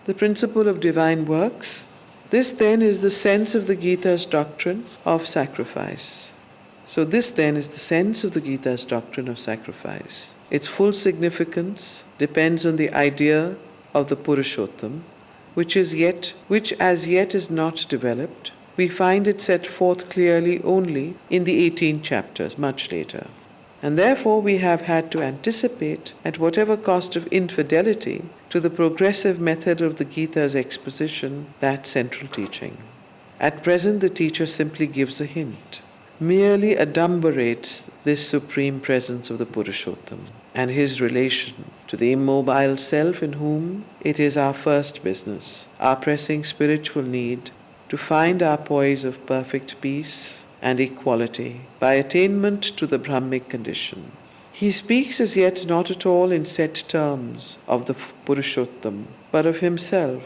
The principle of divine works. This then is the sense of the Gita's doctrine of sacrifice. So this then is the sense of the Gita's doctrine of sacrifice. Its full significance depends on the idea of the Purushottam, which as yet is not developed. We find it set forth clearly only in the 18 chapters, much later. And therefore we have had to anticipate, at whatever cost of infidelity, to the progressive method of the Gita's exposition, that central teaching. At present the teacher simply gives a hint, merely adumbrates this supreme presence of the Purushottam and his relation to the immobile self in whom it is our first business, our pressing spiritual need to find our poise of perfect peace and equality by attainment to the Brahmic condition. He speaks as yet not at all in set terms of the Purushottam, but of himself.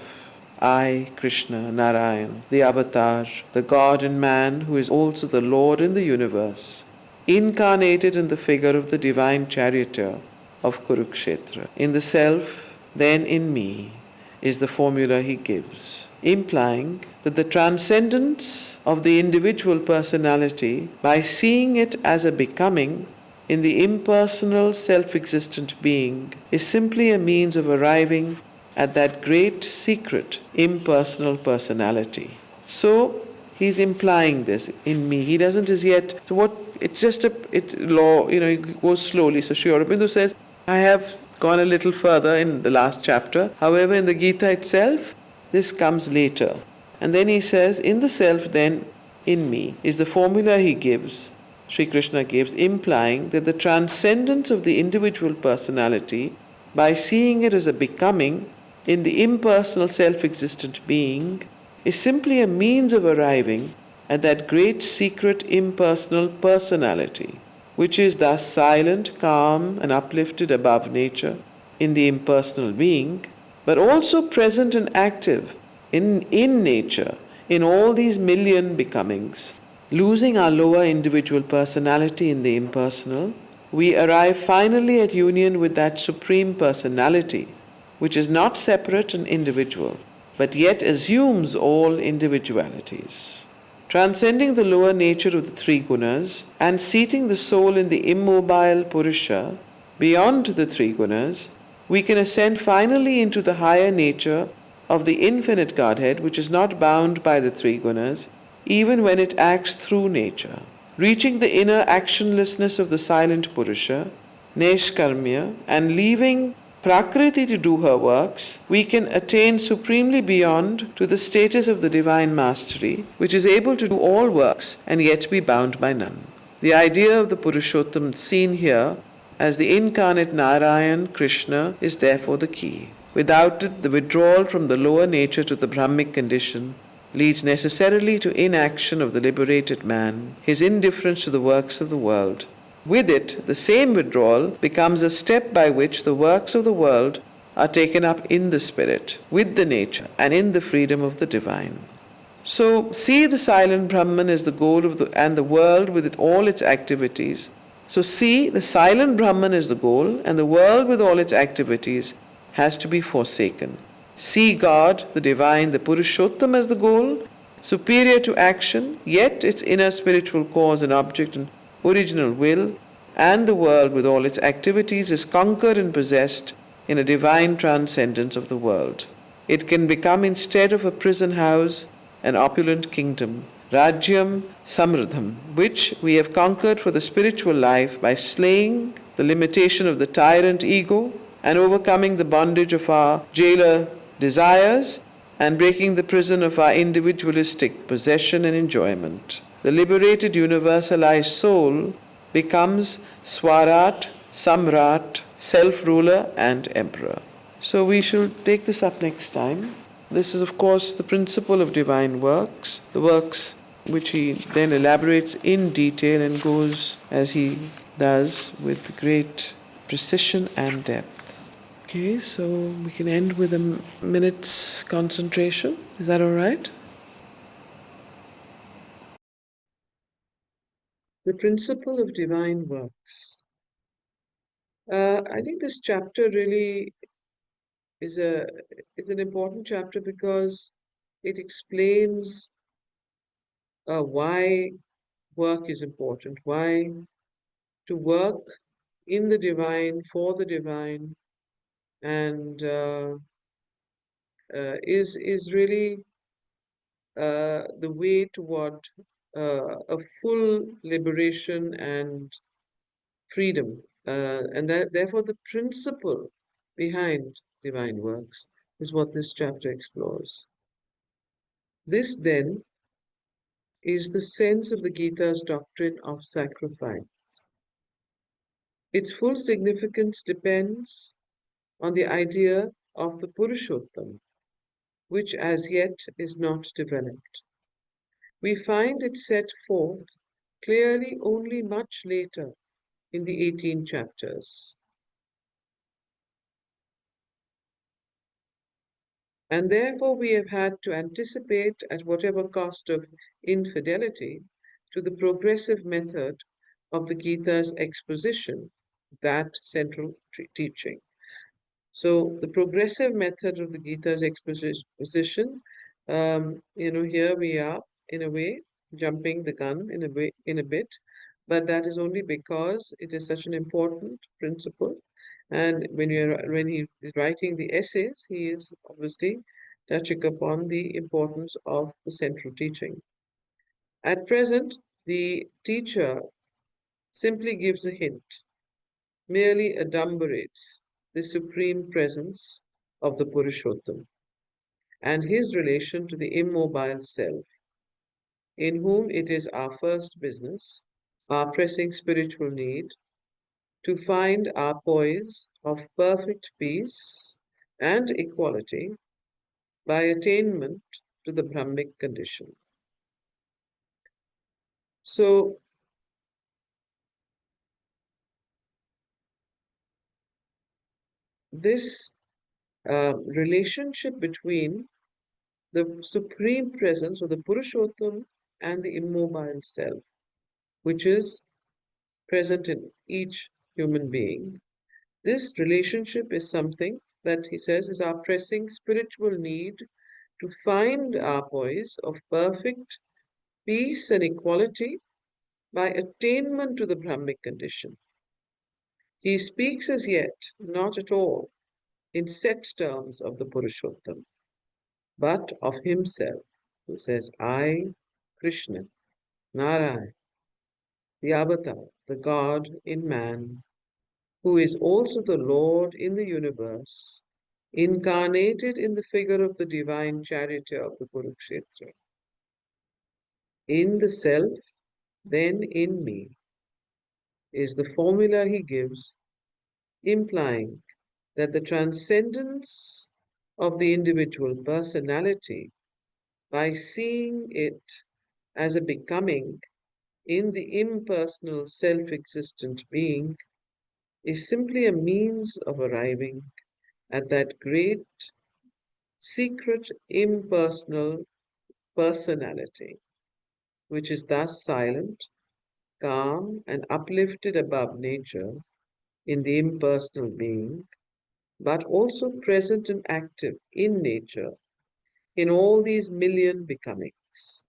I, Krishna, Narayan, the Avatar, the God in man who is also the Lord in the universe, incarnated in the figure of the divine charioteer of Kurukshetra. In the self, then in me, is the formula he gives, implying that the transcendence of the individual personality, by seeing it as a becoming in the impersonal self-existent being, is simply a means of arriving at that great secret impersonal personality. So he's implying this in me. He doesn't as yet. So what? It's law. It goes slowly. So Sri Aurobindo says, I have gone a little further in the last chapter. However, in the Gita itself, this comes later. And then he says, in the self, then in me, is the formula he gives. Sri Krishna gives, implying that the transcendence of the individual personality, by seeing it as a becoming in the impersonal self-existent being, is simply a means of arriving at that great secret impersonal personality, which is thus silent, calm, and uplifted above nature in the impersonal being, but also present and active in nature, in all these million becomings. Losing our lower individual personality in the impersonal, we arrive finally at union with that supreme personality, which is not separate and individual, but yet assumes all individualities. Transcending the lower nature of the three gunas and seating the soul in the immobile Purusha beyond the three gunas, we can ascend finally into the higher nature of the infinite Godhead, which is not bound by the three gunas, even when it acts through nature. Reaching the inner actionlessness of the silent Purusha, Neshkarmya, and leaving Prakriti to do her works, we can attain supremely beyond to the status of the divine mastery, which is able to do all works and yet be bound by none. The idea of the Purushottam seen here as the incarnate Narayan, Krishna, is therefore the key. Without it, the withdrawal from the lower nature to the Brahmic condition leads necessarily to inaction of the liberated man, his indifference to the works of the world. With it, the same withdrawal becomes a step by which the works of the world are taken up in the spirit, with the nature, and in the freedom of the divine. So, see the silent Brahman as the goal of and the world with all its activities. So, see the silent Brahman as the goal, and the world with all its activities has to be forsaken. See God, the divine, the Purushottam as the goal, superior to action, yet its inner spiritual cause and object and original will, and the world with all its activities is conquered and possessed in a divine transcendence of the world. It can become, instead of a prison house, an opulent kingdom, Rajyam Samridham, which we have conquered for the spiritual life by slaying the limitation of the tyrant ego and overcoming the bondage of our jailer desires and breaking the prison of our individualistic possession and enjoyment. The liberated universalized soul becomes Swarat, Samrat, self-ruler and emperor. So we shall take this up next time. This is, of course, the principle of divine works, the works which he then elaborates in detail and goes as he does with great precision and depth. Okay, so we can end with a minute's concentration. Is that all right? The principle of divine works. I think this chapter really is a is an important chapter because it explains why work is important, why to work in the divine, for the divine, and is really the way toward a full liberation and freedom. And that, therefore, the principle behind divine works is what this chapter explores. This, then, is the sense of the Gita's doctrine of sacrifice. Its full significance depends on the idea of the Purushottam, which as yet is not developed. We find it set forth clearly only much later in the 18 chapters. And therefore, we have had to anticipate, at whatever cost of infidelity, to the progressive method of the Gita's exposition, that central teaching. So, the progressive method of the Gita's exposition, here we are, in a way, jumping the gun in a bit, but that is only because it is such an important principle. And when he is writing the essays, he is obviously touching upon the importance of the central teaching. At present, the teacher simply gives a hint, merely adumbrates the supreme presence of the Purushottam and his relation to the immobile self, in whom it is our first business, our pressing spiritual need, to find our poise of perfect peace and equality by attainment to the Brahmic condition. So, this relationship between the supreme presence of the Purushottam and the immobile self, which is present in each human being, this relationship is something that he says is our pressing spiritual need to find our poise of perfect peace and equality by attainment to the Brahmic condition. He speaks as yet not at all in set terms of the Purushottam, but of himself. He says, I, Krishna, Narayan, the avatar, the God in man, who is also the Lord in the universe, incarnated in the figure of the divine charioteer of the Kurukshetra. In the self, then in me, is the formula he gives, implying that the transcendence of the individual personality, by seeing it as a becoming in the impersonal self existent being, is simply a means of arriving at that great, secret, impersonal personality, which is thus silent, calm, and uplifted above nature in the impersonal being, but also present and active in nature in all these million becomings.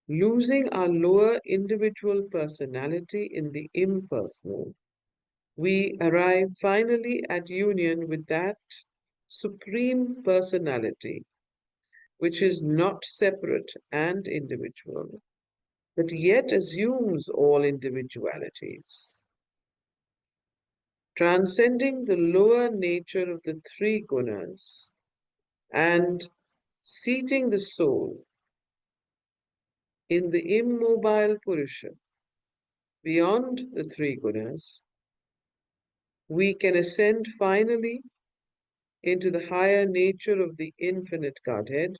Losing our lower individual personality in the impersonal, we arrive finally at union with that supreme personality, which is not separate and individual, but yet assumes all individualities. Transcending the lower nature of the three gunas and seating the soul in the immobile Purusha beyond the three gunas, we can ascend finally into the higher nature of the infinite Godhead,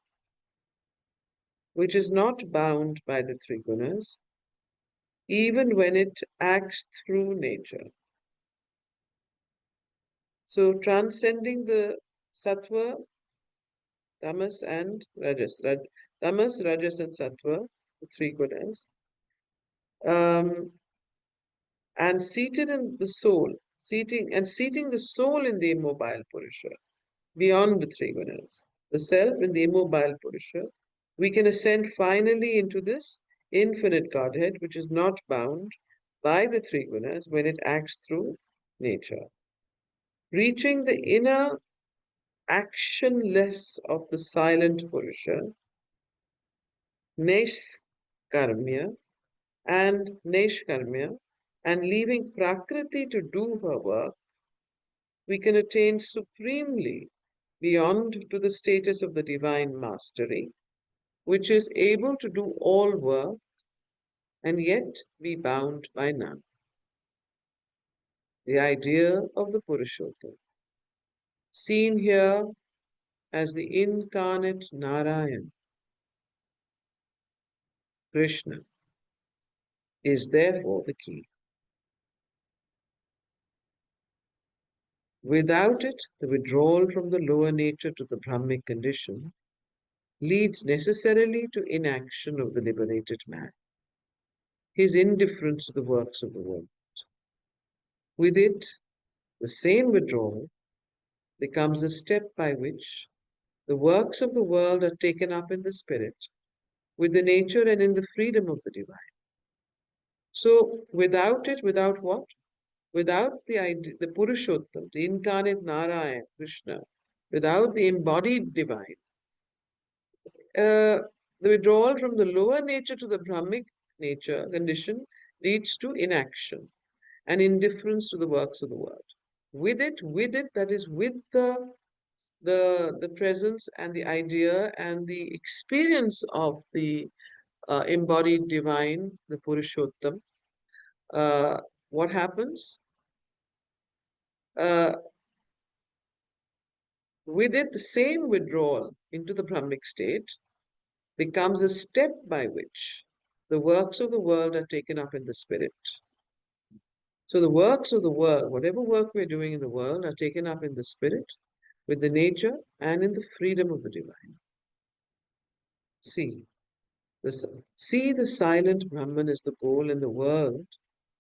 which is not bound by the three gunas, even when it acts through nature. So, transcending the sattva, tamas, and rajas, tamas, rajas, and sattva, the three gunas, um, and seated in the soul seating the soul in the immobile Purusha, beyond the three gunas, the self in the immobile Purusha, we can ascend finally into this infinite Godhead, which is not bound by the three gunas when it acts through nature. Reaching the inner actionless of the silent Purusha, Neshkarmya Neshkarmya, and leaving Prakriti to do her work, we can attain supremely beyond to the status of the divine mastery, which is able to do all work and yet be bound by none. The idea of the Purushottam, seen here as the incarnate Narayan, Krishna, is therefore the key. Without it, the withdrawal from the lower nature to the Brahmic condition leads necessarily to inaction of the liberated man, his indifference to the works of the world. With it, the same withdrawal becomes a step by which the works of the world are taken up in the spirit, with the nature and in the freedom of the divine. So, without it, without what? Without the idea, the Purushottam, the incarnate Narayan, Krishna, without the embodied divine, uh, the withdrawal from the lower nature to the Brahmic nature condition leads to inaction and indifference to the works of the world. With it, that is, with the presence and the idea and the experience of the embodied divine, the Purushottam, what happens? Uh, with it, the same withdrawal into the Brahmic state becomes a step by which the works of the world are taken up in the spirit. So the works of the world, whatever work we're doing in the world, are taken up in the spirit, with the nature and in the freedom of the divine. See, see the silent Brahman as the goal, and the world,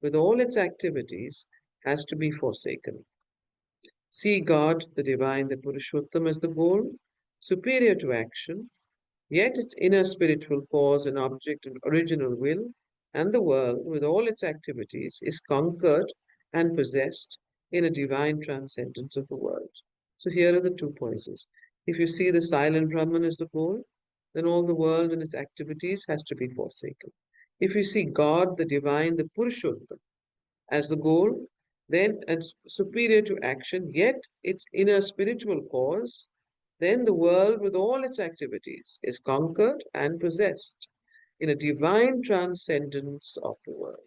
with all its activities, has to be forsaken. See God, the divine, the Purushottam, as the goal, superior to action, yet its inner spiritual cause and object and original will, and the world, with all its activities, is conquered and possessed in a divine transcendence of the world. So here are the two poisons. If you see the silent Brahman as the goal, then all the world and its activities has to be forsaken. If you see God, the divine, the Purushottam, as the goal, then it's superior to action, yet its inner spiritual cause, then the world with all its activities is conquered and possessed in a divine transcendence of the world.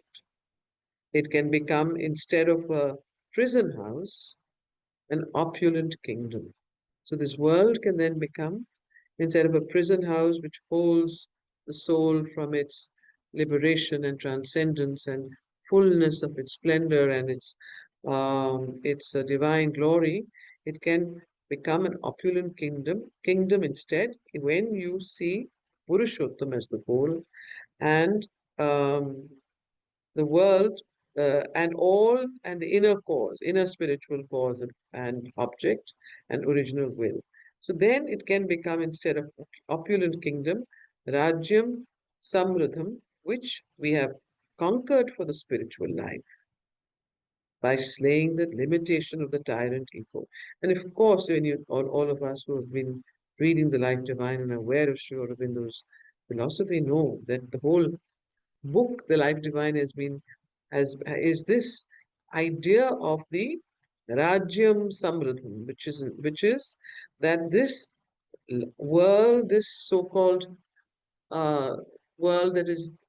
It can become, instead of a prison house, an opulent kingdom. So this world can then become, instead of a prison house which holds the soul from its liberation and transcendence and fullness of its splendor and its divine glory, it can become an opulent kingdom instead, when you see Purushottam as the goal, and um, the world and the inner cause, inner spiritual cause and object and original will. So then it can become, instead of opulent kingdom, Rajyam Samriddham, which we have conquered for the spiritual life by slaying the limitation of the tyrant ego. And of course, when all of us who have been reading the Life Divine and aware of Sri Aurobindo's philosophy know that the whole book, The Life Divine, is this idea of the Rajyam Samriddham, which is that this world, this so-called uh, world that is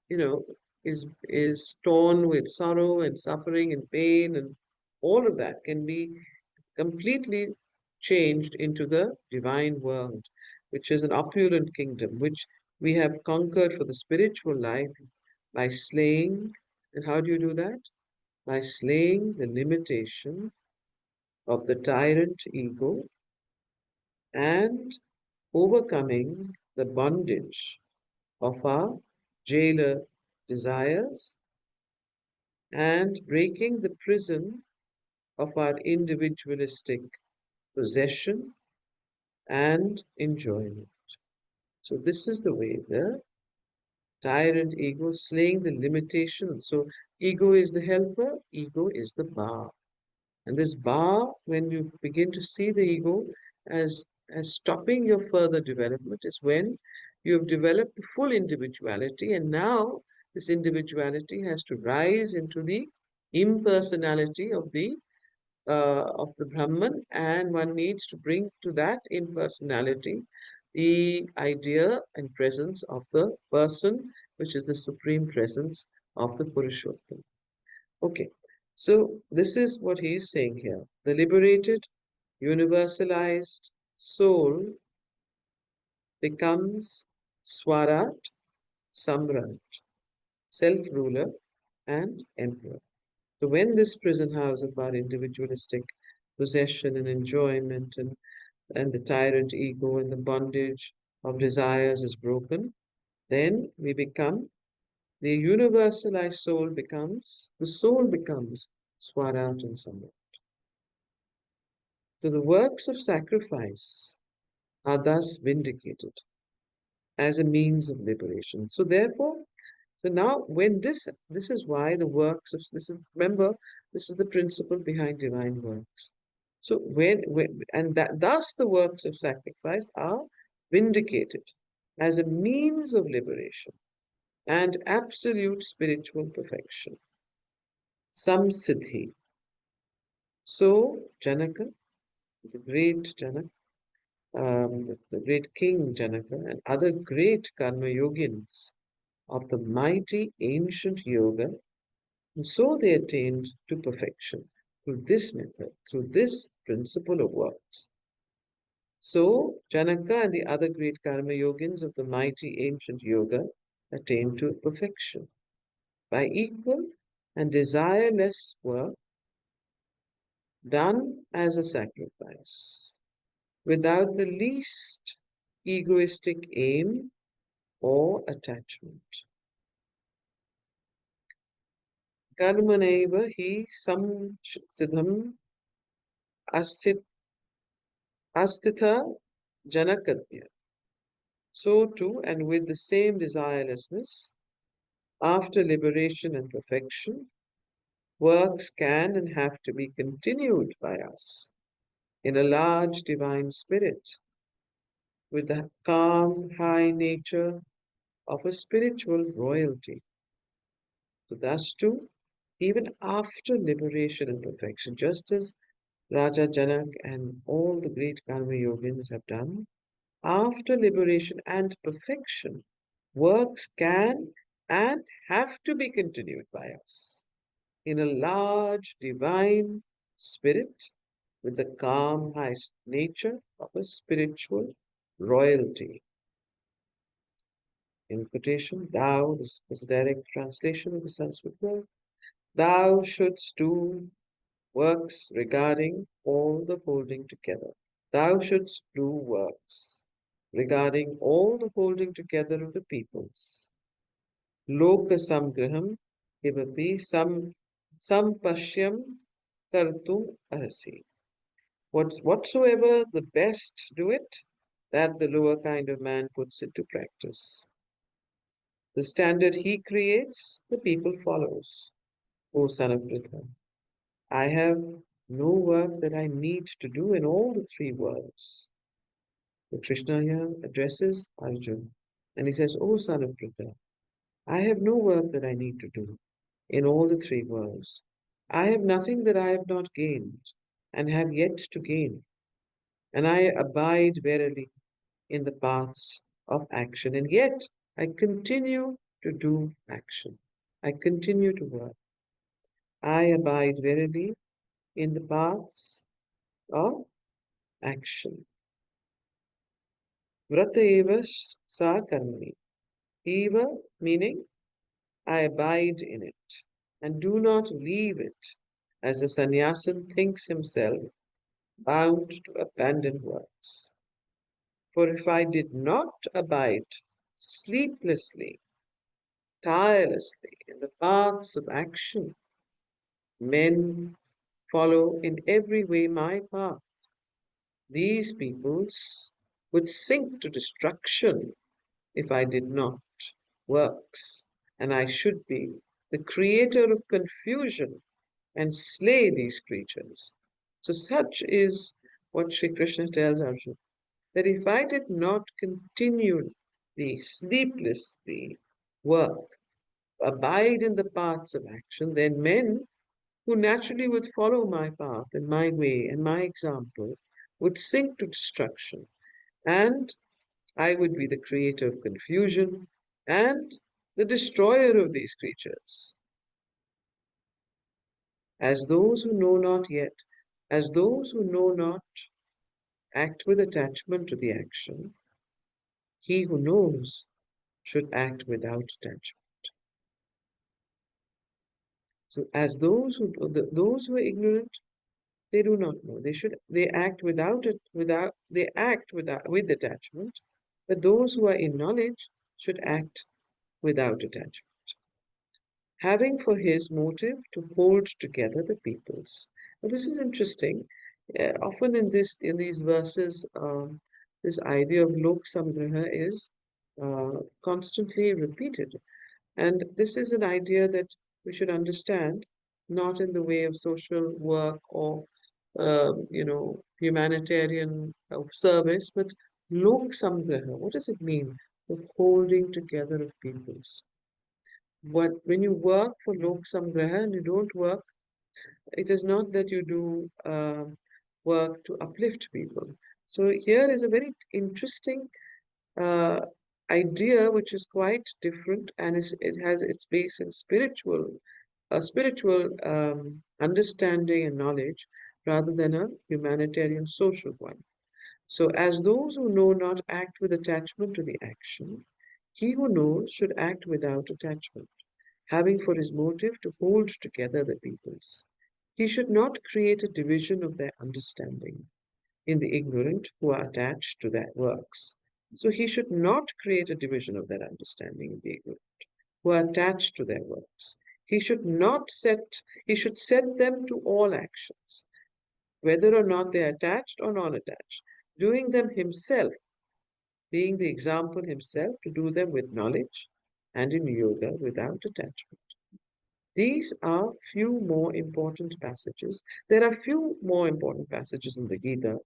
torn with sorrow and suffering and pain, and all of that can be completely changed into the divine world, which is an opulent kingdom, which we have conquered for the spiritual life by slaying. And how do you do that? By slaying the limitation of the tyrant ego and overcoming the bondage of our jailer desires and breaking the prison of our individualistic possession and enjoyment. So this is the way the tyrant ego slaying the limitation. So ego is the helper, ego is the bar. And this bar, when you begin to see the ego as stopping your further development, is when you have developed the full individuality, and now this individuality has to rise into the impersonality of the Brahman, and one needs to bring to that impersonality the idea and presence of the person, which is the supreme presence of the Purushottam. Okay, so this is what he is saying here. The liberated, universalized soul becomes Swarat, Samrat, self-ruler, and emperor. So when this prison house of our individualistic possession and enjoyment and the tyrant ego and the bondage of desires is broken, then we become, the universalized soul becomes, the soul becomes Swarat and Samrat. So the works of sacrifice are thus vindicated as a means of liberation. So therefore, so now when this is why the works of, this is, remember, this is the principle behind divine works. So when and that thus the works of sacrifice are vindicated as a means of liberation and absolute spiritual perfection. Samsiddhi. So Janaka, the great Janaka, the great king Janaka, and other great karma yogins of the mighty ancient yoga, and so they attained to perfection through this method, through this principle of works. So Janaka and the other great karma yogins of the mighty ancient yoga attained to perfection by equal and desireless work done as a sacrifice, without the least egoistic aim or attachment. Karmanaiva hi samsiddham astitha janakadya. So too, and with the same desirelessness, after liberation and perfection, works can and have to be continued by us in a large divine spirit, with the calm, high nature of a spiritual royalty. So thus too, even after liberation and perfection, just as Raja Janak and all the great Karma Yogins have done, after liberation and perfection, works can and have to be continued by us in a large divine spirit with the calm, high nature of a spiritual royalty. In quotation, thou, this is a direct translation of the Sanskrit word, thou shouldst do works regarding all the holding together. Thou shouldst do works regarding all the holding together of the peoples. Loka samgraham ivapi sampashyam kartum arasi. Whatsoever the best do it, that the lower kind of man puts into practice. The standard he creates, the people follows. O son of Pritha, I have no work that I need to do in all the three worlds. So Krishna here addresses Arjuna and he says, O son of Pritha, I have no work that I need to do in all the three worlds. I have nothing that I have not gained and have yet to gain, and I abide verily in the paths of action, and yet I continue to do action. I continue to work. I abide verily in the paths of action. Vrata eva sa karmani. Eva meaning I abide in it and do not leave it, as the sannyasin thinks himself bound to abandon works. For if I did not abide sleeplessly, tirelessly in the paths of action, men follow in every way my path. These peoples would sink to destruction if I did not works, and I should be the creator of confusion and slay these creatures. So, such is what Sri Krishna tells Arjuna, that if I did not continue the sleeplessly work, abide in the paths of action, then men who naturally would follow my path and my way and my example would sink to destruction. And I would be the creator of confusion and the destroyer of these creatures. As those who know not yet, as those who know not act with attachment to the action, he who knows should act without attachment. So, as those who are ignorant, they do not know. They act without it without they act without with attachment, but those who are in knowledge should act without attachment, having for his motive to hold together the peoples. Now, this is interesting. Often in these verses, this idea of lok samgraha is constantly repeated. And this is an idea that we should understand, not in the way of social work or, humanitarian service, but lok samgraha. What does it mean? The holding together of peoples. When you work for lok samgraha and you don't work, it is not that you do work to uplift people. So here is a very interesting uh, idea which is quite different, and it has its base in spiritual understanding and knowledge rather than a humanitarian social one. So, as those who know not act with attachment to the action, he who knows should act without attachment, having for his motive to hold together the peoples. He should not create a division of their understanding in the ignorant who are attached to their works. So he should not create a division of their understanding in the ignorant who are attached to their works. He should not set, he should set them to all actions, whether or not they are attached or non-attached, doing them himself, being the example himself to do them with knowledge and in yoga without attachment. These are few more important passages. There are few more important passages in the Gita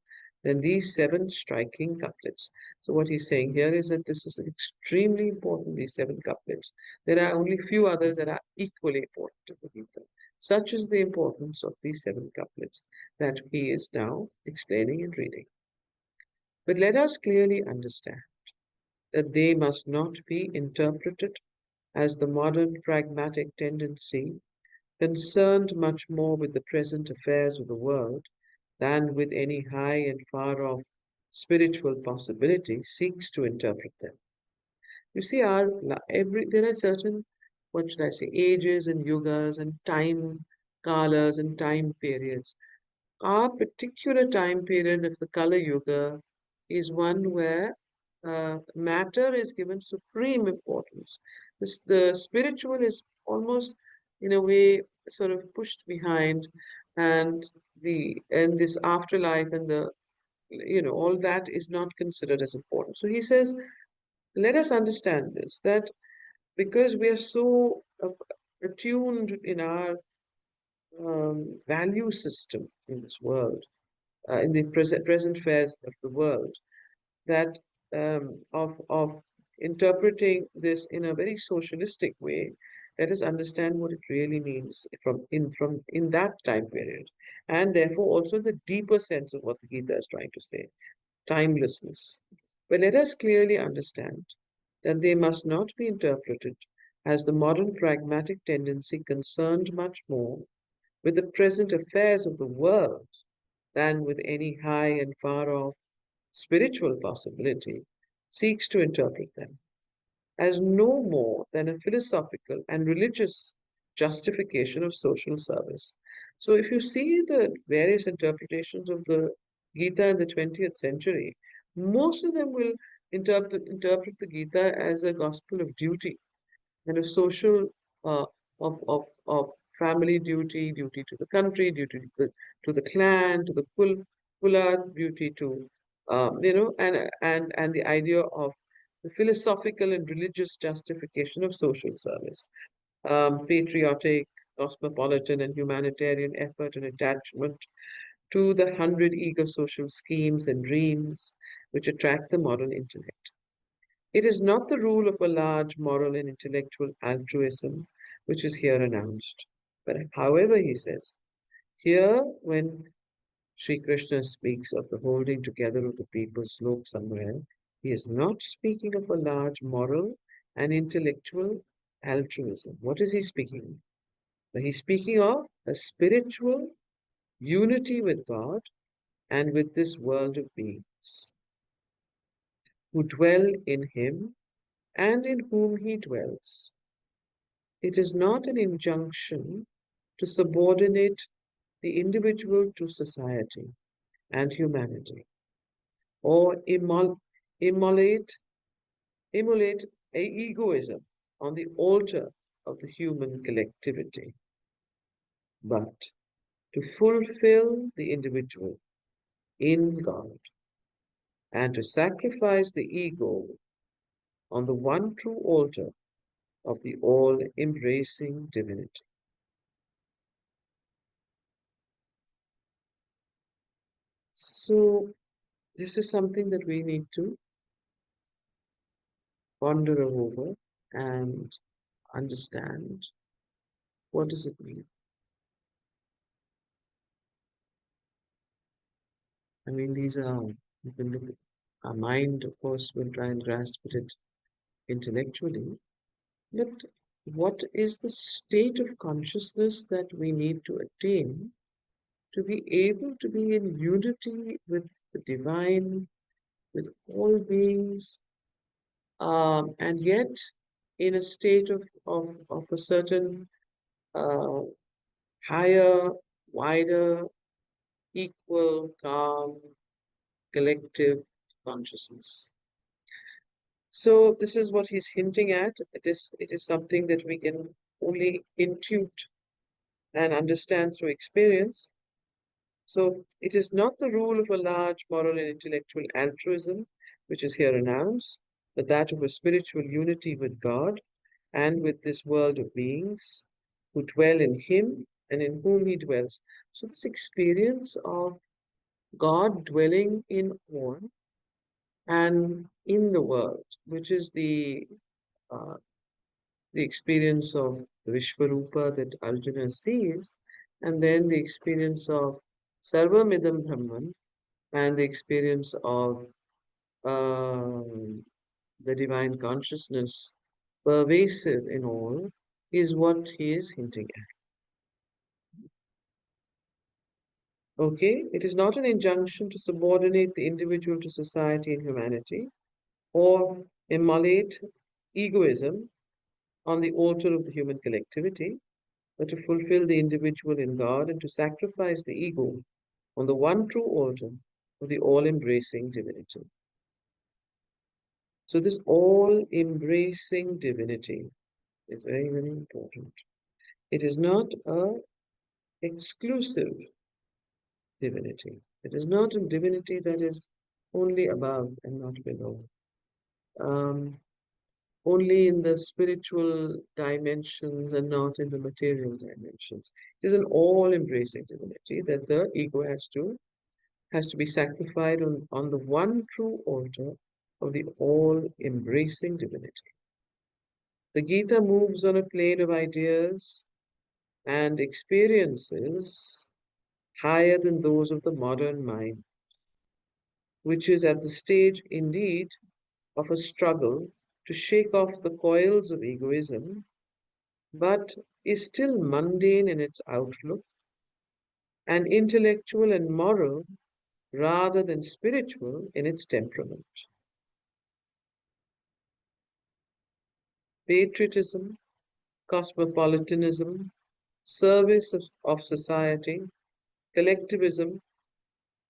than these seven striking couplets. So what he's saying here is that this is extremely important, these seven couplets. There are only few others that are equally important in the Gita. Such is the importance of these seven couplets that he is now explaining and reading. But let us clearly understand that they must not be interpreted as the modern pragmatic tendency concerned much more with the present affairs of the world than with any high and far off spiritual possibility seeks to interpret them. You see, there are certain, what should I say, ages and yugas and time kalas and time periods. Our particular time period of the Kala Yuga is one where matter is given supreme importance. The spiritual is almost, in a way, sort of pushed behind, and this afterlife and the all that is not considered as important. So he says, let us understand this, that because we are so attuned in our value system in this world, in the present affairs of the world, that of interpreting this in a very socialistic way. Let us understand what it really means from in that time period, and therefore also the deeper sense of what the Gita is trying to say, timelessness. But let us clearly understand that they must not be interpreted as the modern pragmatic tendency concerned much more with the present affairs of the world than with any high and far off spiritual possibility seeks to interpret them as no more than a philosophical and religious justification of social service. So, if you see the various interpretations of the Gita in the 20th century, most of them will interpret the Gita as a gospel of duty and of social, uh, of family duty, duty to the country, duty to the clan, to the kulat, duty to, and the idea of the philosophical and religious justification of social service, patriotic, cosmopolitan, and humanitarian effort and attachment to the hundred eager social schemes and dreams which attract the modern intellect. It is not the rule of a large moral and intellectual altruism which is here announced. But however, he says, here when Sri Krishna speaks of the holding together of the people's lok somewhere, he is not speaking of a large moral and intellectual altruism. What is he speaking of? He's speaking of a spiritual unity with God and with this world of beings who dwell in him and in whom he dwells. It is not an injunction to subordinate the individual to society and humanity, or immolate, immolate egoism on the altar of the human collectivity, but to fulfill the individual in God and to sacrifice the ego on the one true altar of the all-embracing divinity. So, this is something that we need to ponder over and understand. What does it mean? I mean, these are, you can look, our mind, of course, will try and grasp it intellectually, but what is the state of consciousness that we need to attain to be able to be in unity with the divine, with all beings, and yet in a state of a certain uh, higher, wider, equal, calm, collective consciousness. So this is what he's hinting at. It is something that we can only intuit and understand through experience. So it is not the rule of a large moral and intellectual altruism, which is here announced, but that of a spiritual unity with God and with this world of beings who dwell in Him and in whom He dwells. So this experience of God dwelling in all and in the world, which is uh, the experience of Vishvarupa that Arjuna sees, and then the experience of Sarvamidam Brahman, and the experience of um, the divine consciousness pervasive in all, is what he is hinting at. Okay, it is not an injunction to subordinate the individual to society and humanity, or immolate egoism on the altar of the human collectivity, but to fulfill the individual in God and to sacrifice the ego on the one true altar of the all-embracing divinity. So this all-embracing divinity is very, very important. It is not a exclusive divinity. It is not a divinity that is only above and not below. Um, Only in the spiritual dimensions and not in the material dimensions. It is an all-embracing divinity that the ego has to be sacrificed on the one true altar of the all-embracing divinity. The Gita moves on a plane of ideas and experiences higher than those of the modern mind, which is at the stage indeed of a struggle to shake off the coils of egoism, but is still mundane in its outlook and intellectual and moral rather than spiritual in its temperament. Patriotism, cosmopolitanism, service of society, collectivism,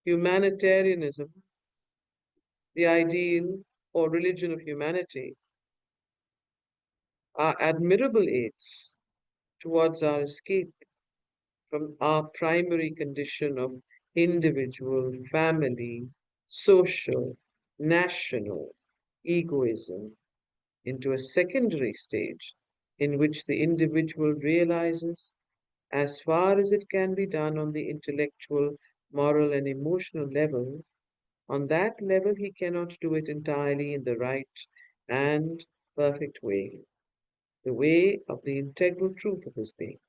humanitarianism, the ideal or religion of humanity are admirable aids towards our escape from our primary condition of individual, family, social, national egoism into a secondary stage in which the individual realizes, as far as it can be done on the intellectual, moral, and emotional level, on that level he cannot do it entirely in the right and perfect way, the way of the integral truth of his being,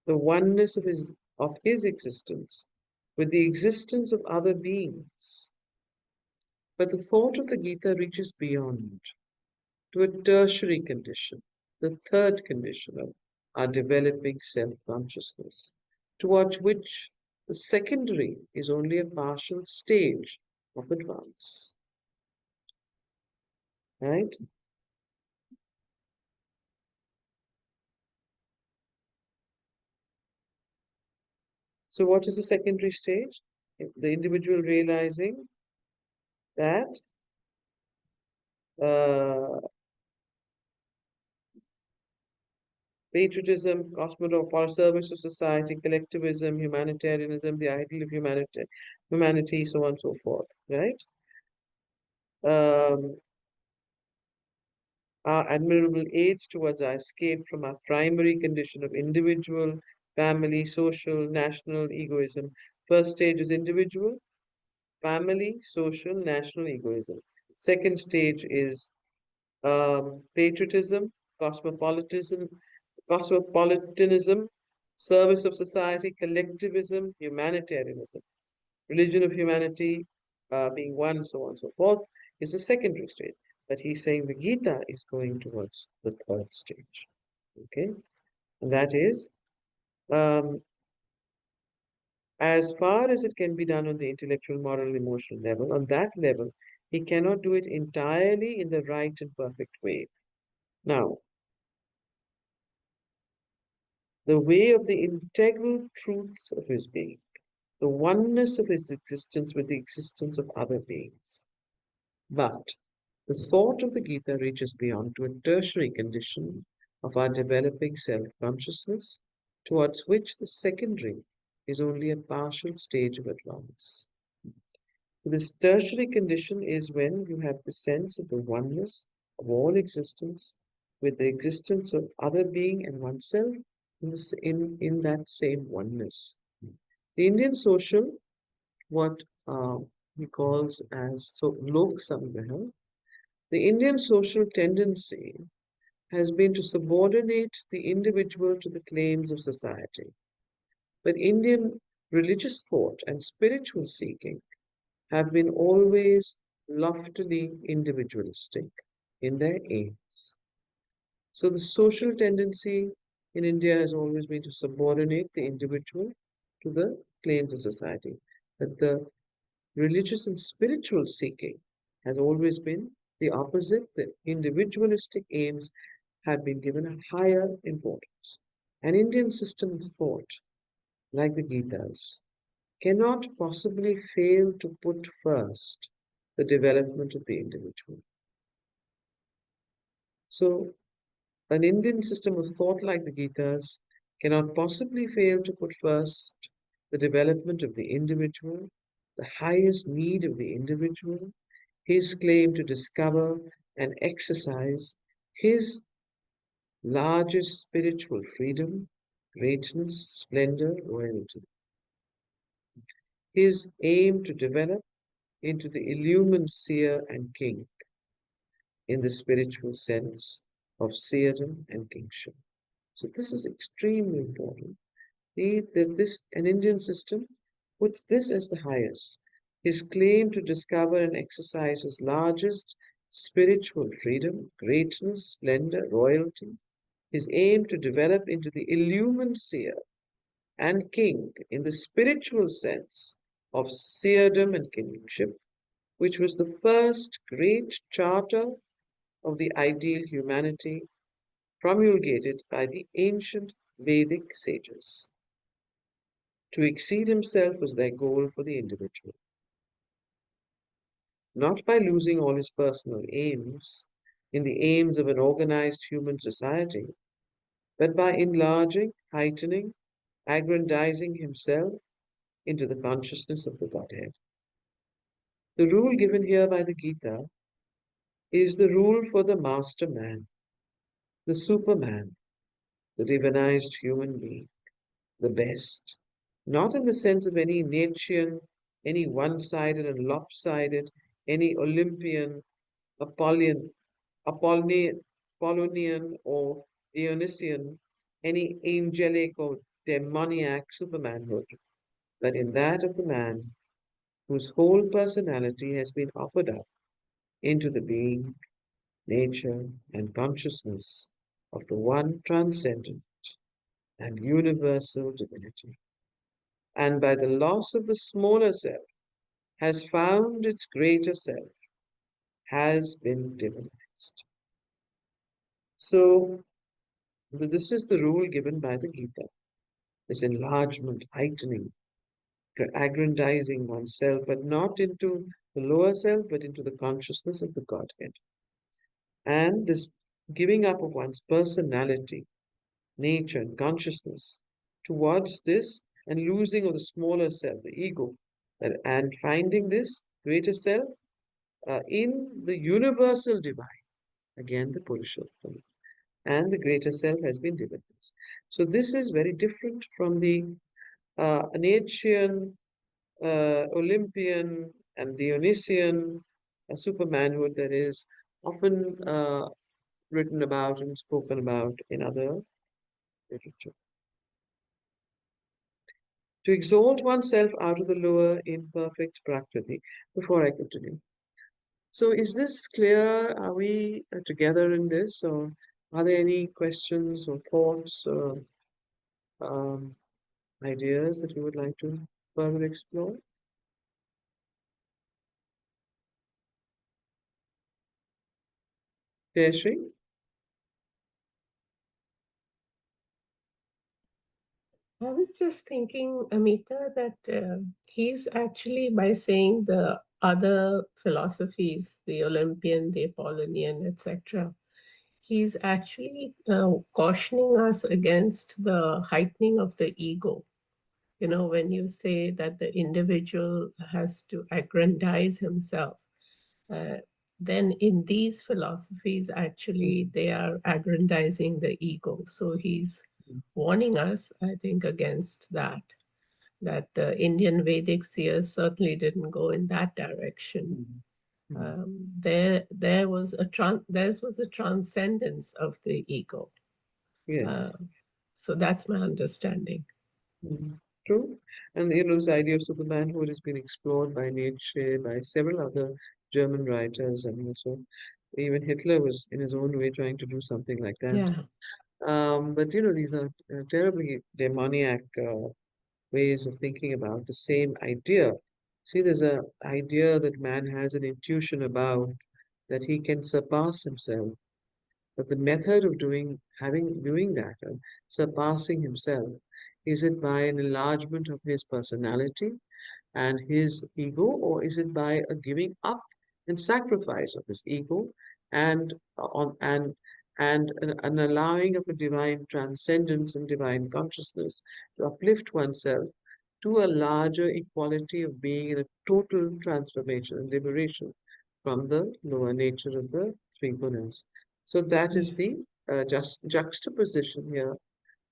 the oneness of his existence with the existence of other beings. But the thought of the Gita reaches beyond to a tertiary condition, the third condition of our developing self-consciousness, towards which the secondary is only a partial stage of advance. Right? So what is the secondary stage? The individual realizing that uh, patriotism, cosmopolitan service to society, collectivism, humanitarianism, the ideal of humanity, so on and so forth, right? Um, our admirable aids towards our escape from our primary condition of individual, family, social, national egoism. First stage is individual, family, social, national egoism. Second stage is patriotism, cosmopolitanism, cosmopolitanism, service of society, collectivism, humanitarianism, religion of humanity being one, so on and so forth, is a secondary stage. But he's saying the Gita is going towards the third stage. Okay? And that is, um, as far as it can be done on the intellectual, moral, emotional level, on that level, he cannot do it entirely in the right and perfect way. Now, the way of the integral truths of his being, the oneness of his existence with the existence of other beings. But the thought of the Gita reaches beyond to a tertiary condition of our developing self-consciousness, towards which the secondary is only a partial stage of advance. This tertiary condition is when you have the sense of the oneness of all existence with the existence of other being and oneself in that same oneness. The Indian social, what he calls as Lok Samgraha, the Indian social tendency has been to subordinate the individual to the claims of society. But Indian religious thought and spiritual seeking have been always loftily individualistic in their aims. So the social tendency in India has always been to subordinate the individual to the claims of society. But the religious and spiritual seeking has always been the opposite. The individualistic aims have been given a higher importance. An Indian system of thought, like the Gita's, cannot possibly fail to put first the development of the individual. So, an Indian system of thought like the Gita's cannot possibly fail to put first the development of the individual, the highest need of the individual, his claim to discover and exercise his largest spiritual freedom, greatness, splendor, royalty. His aim to develop into the illumined seer and king in the spiritual sense of seerdom and kingship. So this is extremely important. An Indian system puts this as the highest. His claim to discover and exercise his largest spiritual freedom, greatness, splendor, royalty. His aim to develop into the illumined seer and king in the spiritual sense of seerdom and kingship, which was the first great charter of the ideal humanity promulgated by the ancient Vedic sages. To exceed himself was their goal for the individual, not by losing all his personal aims in the aims of an organized human society, but by enlarging, heightening, aggrandizing himself into the consciousness of the Godhead. The rule given here by the Gita is the rule for the master man, the superman, the divinized human being, the best. Not in the sense of any Nietzschean, any one-sided and lopsided, any Olympian, Apollonian or Dionysian, any angelic or demoniac supermanhood, but in that of the man whose whole personality has been offered up into the being, nature, and consciousness of the one transcendent and universal divinity, and by the loss of the smaller self has found its greater self, has been divinized. So, this is the rule given by the Gita, this enlargement, heightening, aggrandizing oneself, but not into the lower self, but into the consciousness of the Godhead. And this giving up of one's personality, nature, and consciousness towards this and losing of the smaller self, the ego, and finding this greater self in the universal divine, again the Purushottam, and the greater self has been divinized. So this is very different from the Nietzschean, Olympian, and Dionysian supermanhood that is often written about and spoken about in other literature. To exalt oneself out of the lower, imperfect Prakriti. Before I continue. So, is this clear? Are we together in this? Or are there any questions or thoughts or um, ideas that you would like to further explore? Jayashree? I was just thinking, Amita, that he's actually, by saying the other philosophies, the Olympian, the Apollonian, etc., he's actually cautioning us against the heightening of the ego. You know, when you say that the individual has to aggrandize himself, uh, then in these philosophies, actually, Mm, they are aggrandizing the ego. So he's mm, warning us, I think, against that. That the Indian Vedic seers certainly didn't go in that direction. mm, mm. There was a transcendence of the ego. Uh, Yes. so that's my understanding. Mm. True. And this idea of supermanhood has been explored by Nietzsche, by several other German writers, and also even Hitler was in his own way trying to do something like that. Yeah. But these are terribly demoniac ways of thinking about the same idea. See, there's a idea that man has an intuition about that he can surpass himself. But the method of doing that, surpassing himself, is it by an enlargement of his personality and his ego, or is it by a giving up and sacrifice of his ego and on and an allowing of a divine transcendence and divine consciousness to uplift oneself to a larger equality of being in a total transformation and liberation from the lower nature of the three gunas. So that is Yes. the just juxtaposition here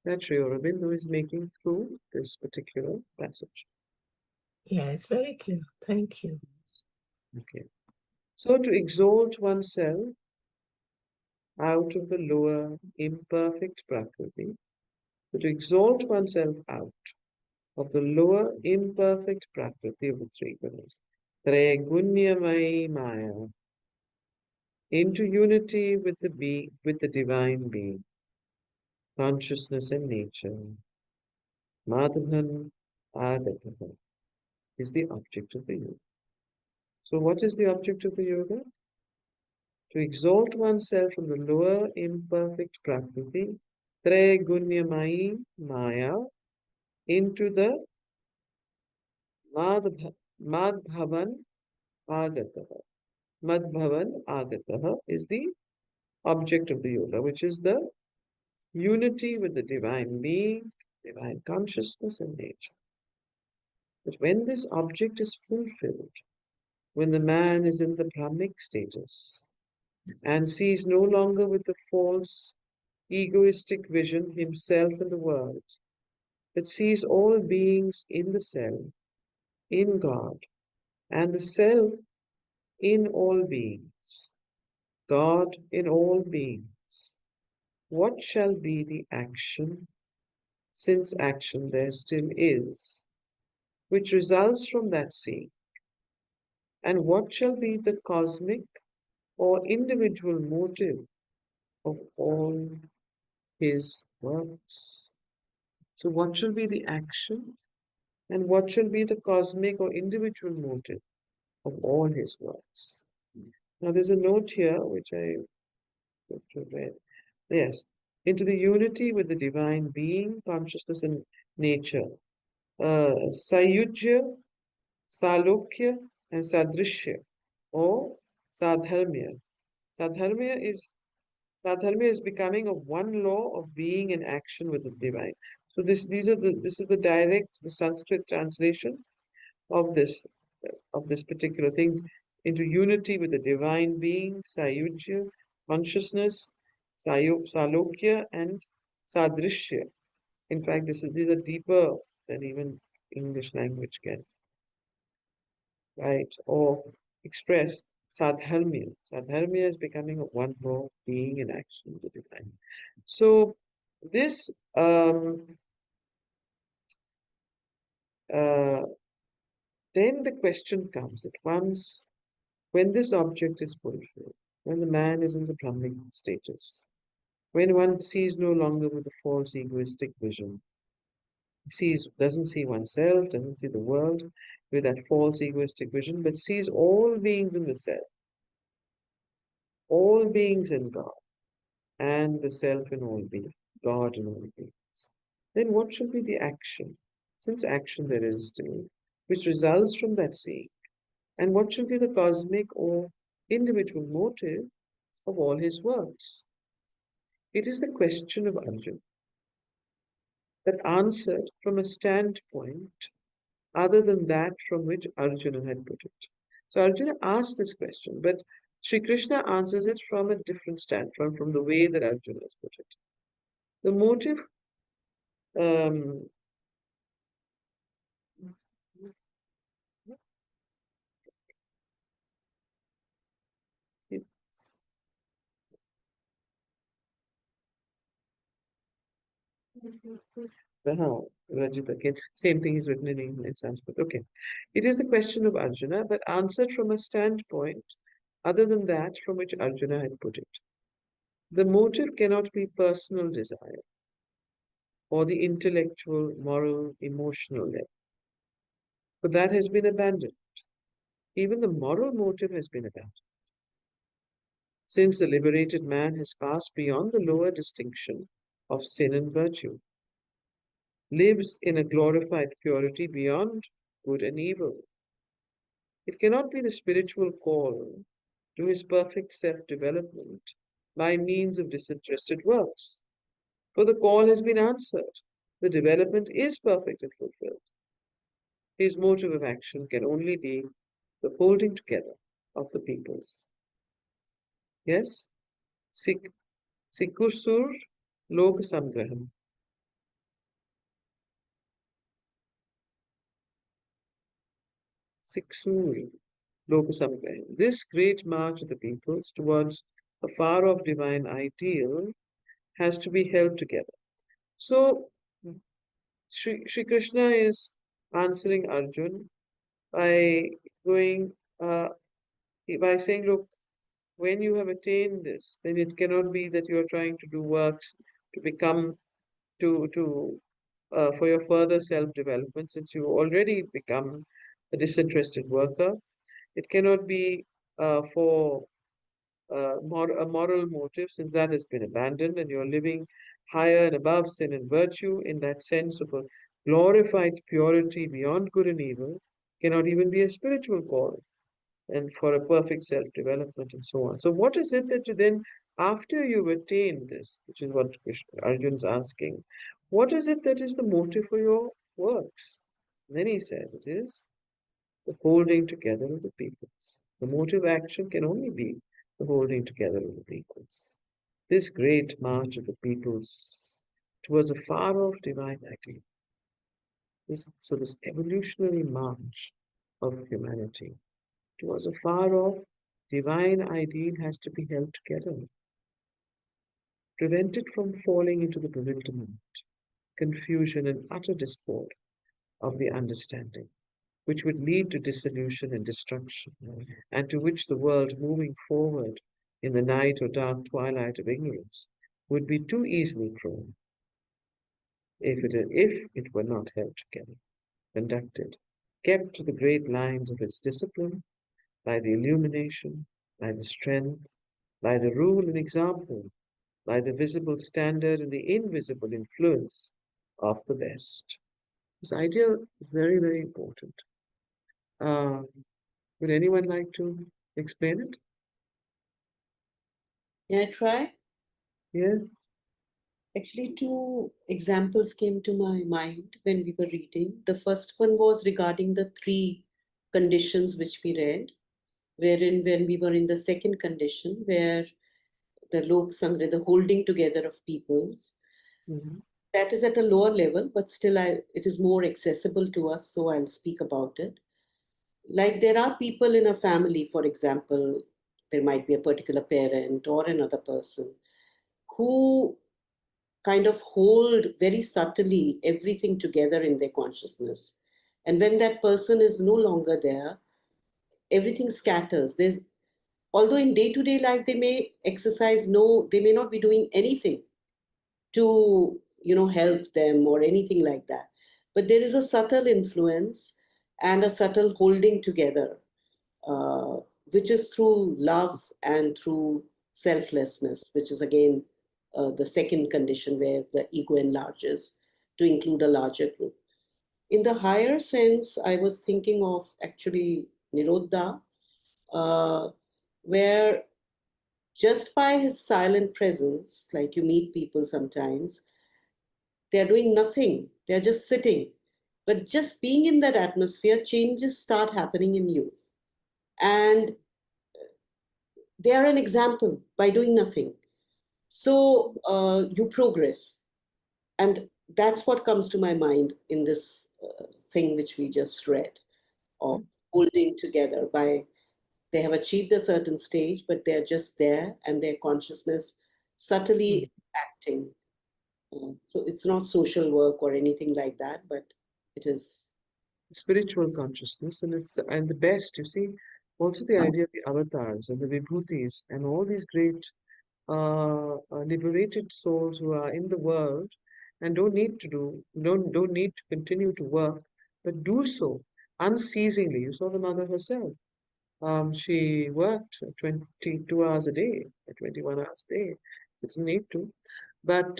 that Sri Aurobindo is making through this particular passage. Yeah, it's very clear. Thank you. Okay. So to exalt oneself out of the lower imperfect Prakriti, so to exalt oneself out of the lower imperfect Prakriti of the three gunas, Trigunyamai Maya, into unity with with the divine being, consciousness and nature, Madhavan Agataha is the object of the yoga. So what is the object of the yoga? To exalt oneself from the lower imperfect Prakriti, Trigunyamai Maya, into the Madbhavan Agataha. Madbhavan Agataha is the object of the yoga, which is the unity with the divine being, divine consciousness and nature. But when this object is fulfilled, when the man is in the Brahmic status and sees no longer with the false, egoistic vision himself and the world, but sees all beings in the self, in God, and the self in all beings, God in all beings, what shall be the action, since action there still is, which results from that seeing? And what shall be the cosmic or individual motive of all his works? So, what shall be the action and what shall be the cosmic or individual motive of all his works? Now, there's a note here which I have to read. Yes, into the unity with the divine being, consciousness, and nature. Sayujya, Salokya, and Sadrishya, or Sadharmya. Sadharmya is Sadharmya is becoming of one law of being and action with the divine. So this is the direct the Sanskrit translation of this particular thing into unity with the divine being, Sayujya, consciousness, Salokya, and Sadrishya. In fact, these are deeper than even English language can, right? Or express Sadharmya. Sadharmya is becoming a one law of being and action with the divine. So this uh, then the question comes that once when this object is fulfilled, when the man is in the Brahmic status, when one sees no longer with a false egoistic vision, doesn't see oneself, doesn't see the world with that false egoistic vision, but sees all beings in the self, all beings in God, and the self in all beings, God in all beings. Then what should be the action? Since action there is still, which results from that seeing. And what should be the cosmic or individual motive of all his works? It is the question of Arjuna that answered from a standpoint other than that from which Arjuna had put it. So Arjuna asked this question, but Sri Krishna answers it from a different standpoint, from the way that Arjuna has put it. The motive, um, it's, Rajit again, same thing is written in English and Sanskrit. Okay. It is the question of Arjuna, but answered from a standpoint other than that from which Arjuna had put it. The motive cannot be personal desire or the intellectual, moral, emotional level, for that has been abandoned. Even the moral motive has been abandoned, since the liberated man has passed beyond the lower distinction of sin and virtue, lives in a glorified purity beyond good and evil. It cannot be the spiritual call to his perfect self-development by means of disinterested works, for the call has been answered. The development is perfect and fulfilled. His motive of action can only be the holding together of the peoples. Yes? Sik Sikursur Lok Samgraham. Siksur Lok Samgraham. This great march of the peoples towards a far off divine ideal has to be held together. So, Shri Krishna is answering Arjun by going, by saying, look, when you have attained this, then it cannot be that you are trying to do works to become, for your further self-development, since you already become a disinterested worker. It cannot be for a moral motive, since that has been abandoned and you're living higher and above sin and virtue in that sense of a glorified purity beyond good and evil, cannot even be a spiritual call and for a perfect self-development and so on. So what is it that you then after you've attained this, which is what Arjun's asking, what is it that is the motive for your works? And then he says it is the holding together of the peoples. The motive action can only be the holding together of the peoples. This great march of the peoples towards a far off divine ideal. This evolutionary march of humanity towards a far off divine ideal has to be held together, prevented from falling into the bewilderment, confusion, and utter discord of the understanding, which would lead to dissolution and destruction, and to which the world moving forward in the night or dark twilight of ignorance would be too easily prone if it were not held together, conducted, kept to the great lines of its discipline, by the illumination, by the strength, by the rule and example, by the visible standard and the invisible influence of the best. This idea is very, very important. Uh, would anyone like to explain it? May I try? Yes. Actually, two examples came to my mind when we were reading. The first one was regarding the three conditions which we read, wherein when we were in the second condition, where the Lok Sangra, the holding together of peoples, Mhm. that is at a lower level, but still it is more accessible to us, so I'll speak about it. Like there are people in a family, for example, there might be a particular parent or another person who kind of hold very subtly everything together in their consciousness. And when that person is no longer there, everything scatters. Although in day-to-day life they may exercise they may not be doing anything to help them or anything like that, but there is a subtle influence and a subtle holding together, uh, which is through love and through selflessness, which is again the second condition where the ego enlarges to include a larger group. In the higher sense, I was thinking of actually Nirodha, uh, where just by his silent presence, like you meet people sometimes, they're doing nothing, they're just sitting. But just being in that atmosphere, changes start happening in you. And they are an example by doing nothing. So you progress. And that's what comes to my mind in this thing which we just read of holding together by they have achieved a certain stage, but they're just there and their consciousness Mm. subtly acting. So it's not social work or anything like that, but it is. Spiritual consciousness, and the best, you see, also the idea of the avatars and the vibhutis and all these great liberated souls who are in the world and don't need to continue to work, but do so unceasingly. You saw the mother herself. She worked 22 hours a day, 21 hours a day. She didn't need to. But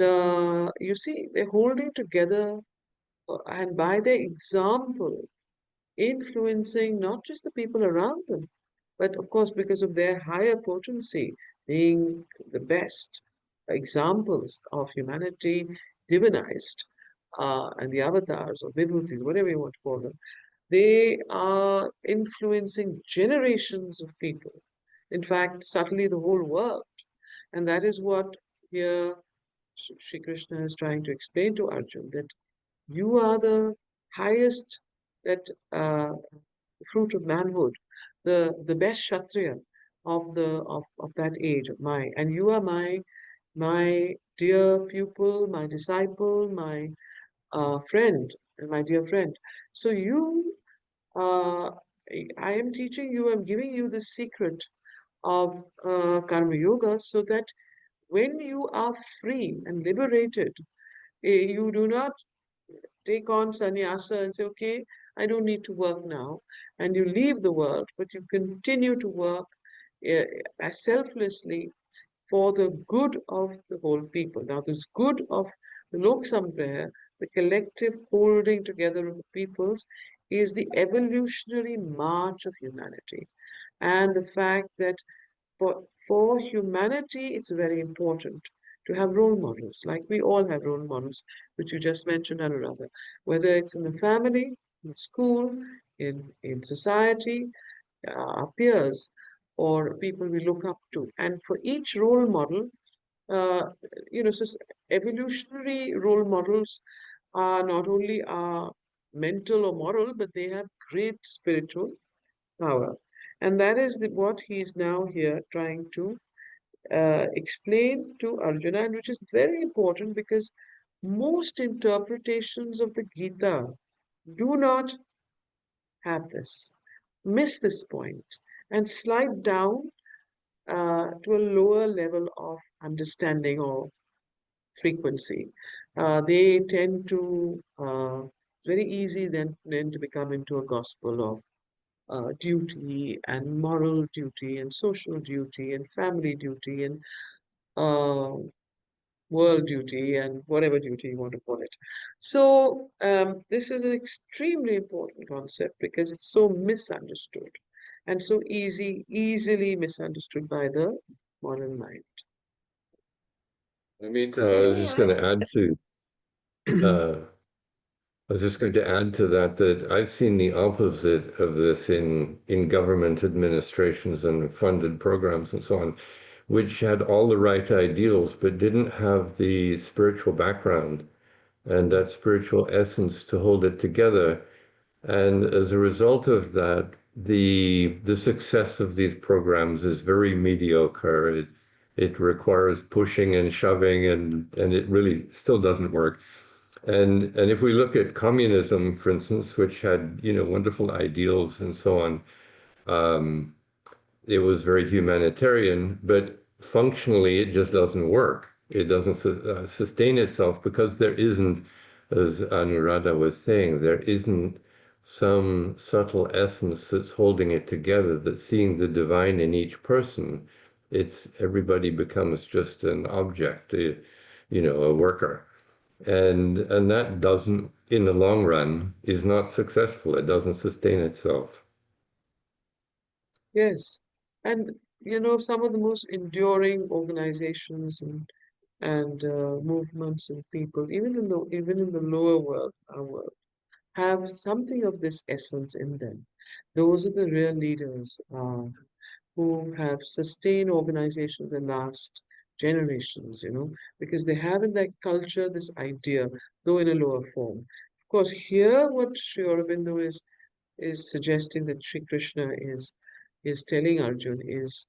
you see, they're holding together and by their example, influencing not just the people around them, but of course, because of their higher potency, being the best examples of humanity divinized, and the avatars or vibhutis, whatever you want to call them, they are influencing generations of people. In fact, subtly the whole world. And that is what here Sri Krishna is trying to explain to Arjun, that you are the highest that fruit of manhood, the best Kshatriya of that age of mine. And you are my dear pupil, my disciple, my friend, my dear friend. So you uh, I am teaching you, I'm giving you the secret of Karma Yoga so that when you are free and liberated, you do not take on sannyasa and say, okay, I don't need to work now. And you leave the world, but you continue to work selflessly for the good of the whole people. Now, this good of the Lok Samgrah, the collective holding together of the peoples, is the evolutionary march of humanity. And the fact that for humanity, it's very important to have role models. Like we all have role models, which you just mentioned, Anuradha. Whether it's in the family, in school, in society, our peers, or people we look up to. And for each role model, uh, so evolutionary role models are not only mental or moral, but they have great spiritual power. And that is what he is now here trying to explain to Arjuna, and which is very important because most interpretations of the Gita do not have this, miss this point, and slide down to a lower level of understanding or frequency. They tend to, it's very easy then to become into a gospel of duty and moral duty and social duty and family duty and uh, world duty and whatever duty you want to call it. So this is an extremely important concept because it's so misunderstood and so easily misunderstood by the modern mind. I mean, May I add? uh, I was just going to add to that that I've seen the opposite of this in government administrations and funded programs and so on, which had all the right ideals but didn't have the spiritual background and that spiritual essence to hold it together. And as a result of that, the success of these programs is very mediocre. It requires pushing and shoving, and it really still doesn't work. And if we look at communism, for instance, which had, wonderful ideals and so on, um, it was very humanitarian, but functionally it just doesn't work. It doesn't sustain itself because there isn't, as Anuradha was saying, there isn't some subtle essence that's holding it together, that's seeing the divine in each person. It's everybody becomes just an object, a worker. And that doesn't, in the long run, is not successful. It doesn't sustain itself. Yes. And some of the most enduring organizations and movements and people, even in the lower world, our world, have something of this essence in them. Those are the real leaders who have sustained organizations the last generations, because they have in their culture this idea, though in a lower form. Of course, here what Sri Aurobindo is suggesting that Sri Krishna is telling Arjun is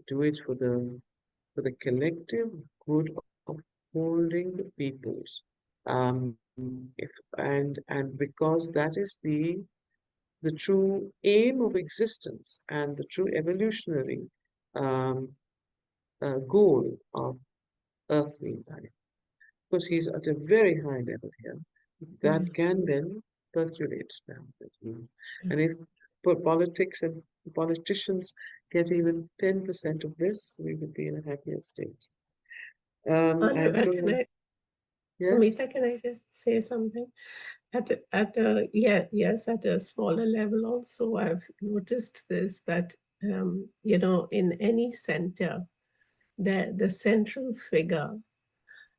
do it for the collective good of holding the peoples. If and because that is the true aim of existence and the true evolutionary um, goal of earthly life. Because he's at a very high level here, that can then percolate down. And if politics and politicians get even 10% of this, we would be in a happier state. And Can I, yes, Amita, can I just say something? Yes, at a smaller level also, I've noticed this that in any center, the central figure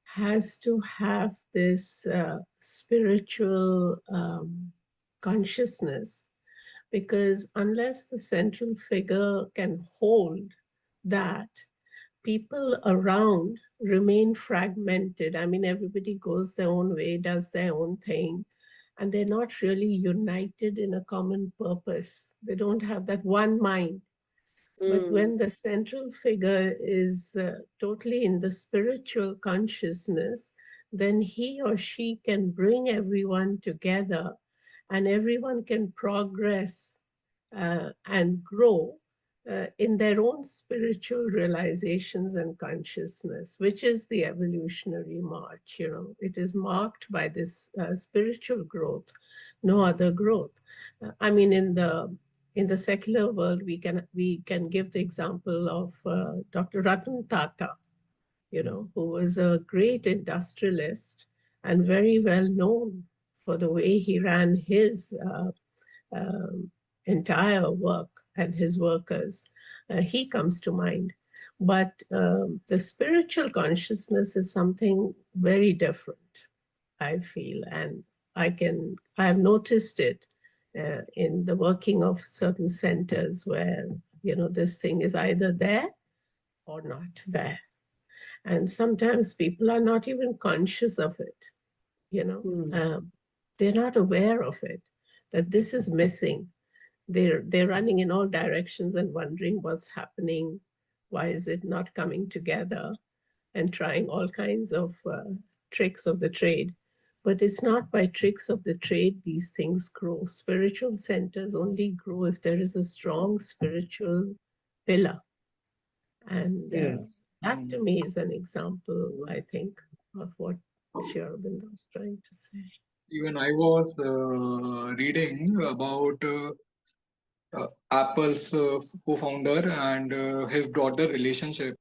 has to have this spiritual consciousness, because unless the central figure can hold that, people around remain fragmented. I mean, everybody goes their own way, does their own thing, and they're not really united in a common purpose. They don't have that one mind. But mm, when the central figure is totally in the spiritual consciousness, then he or she can bring everyone together and everyone can progress and grow in their own spiritual realizations and consciousness, which is the evolutionary march. It is marked by this spiritual growth, no other growth. I mean, in the secular world, we can give the example of Dr. Ratan Tata, who was a great industrialist and very well known for the way he ran his um, entire work and his workers. He comes to mind. But the spiritual consciousness is something very different, I feel, and I have noticed it in the working of certain centers where, this thing is either there or not there. And sometimes people are not even conscious of it, you know. They're not aware of it, that this is missing. They're running in all directions and wondering what's happening, why is it not coming together, and trying all kinds of tricks of the trade. But it's not by tricks of the trade these things grow. Spiritual centers only grow if there is a strong spiritual pillar. And Yes. that to me is an example, I think, of what Sri Aurobindo was trying to say. Even I was reading about Apple's co-founder and his daughter relationship.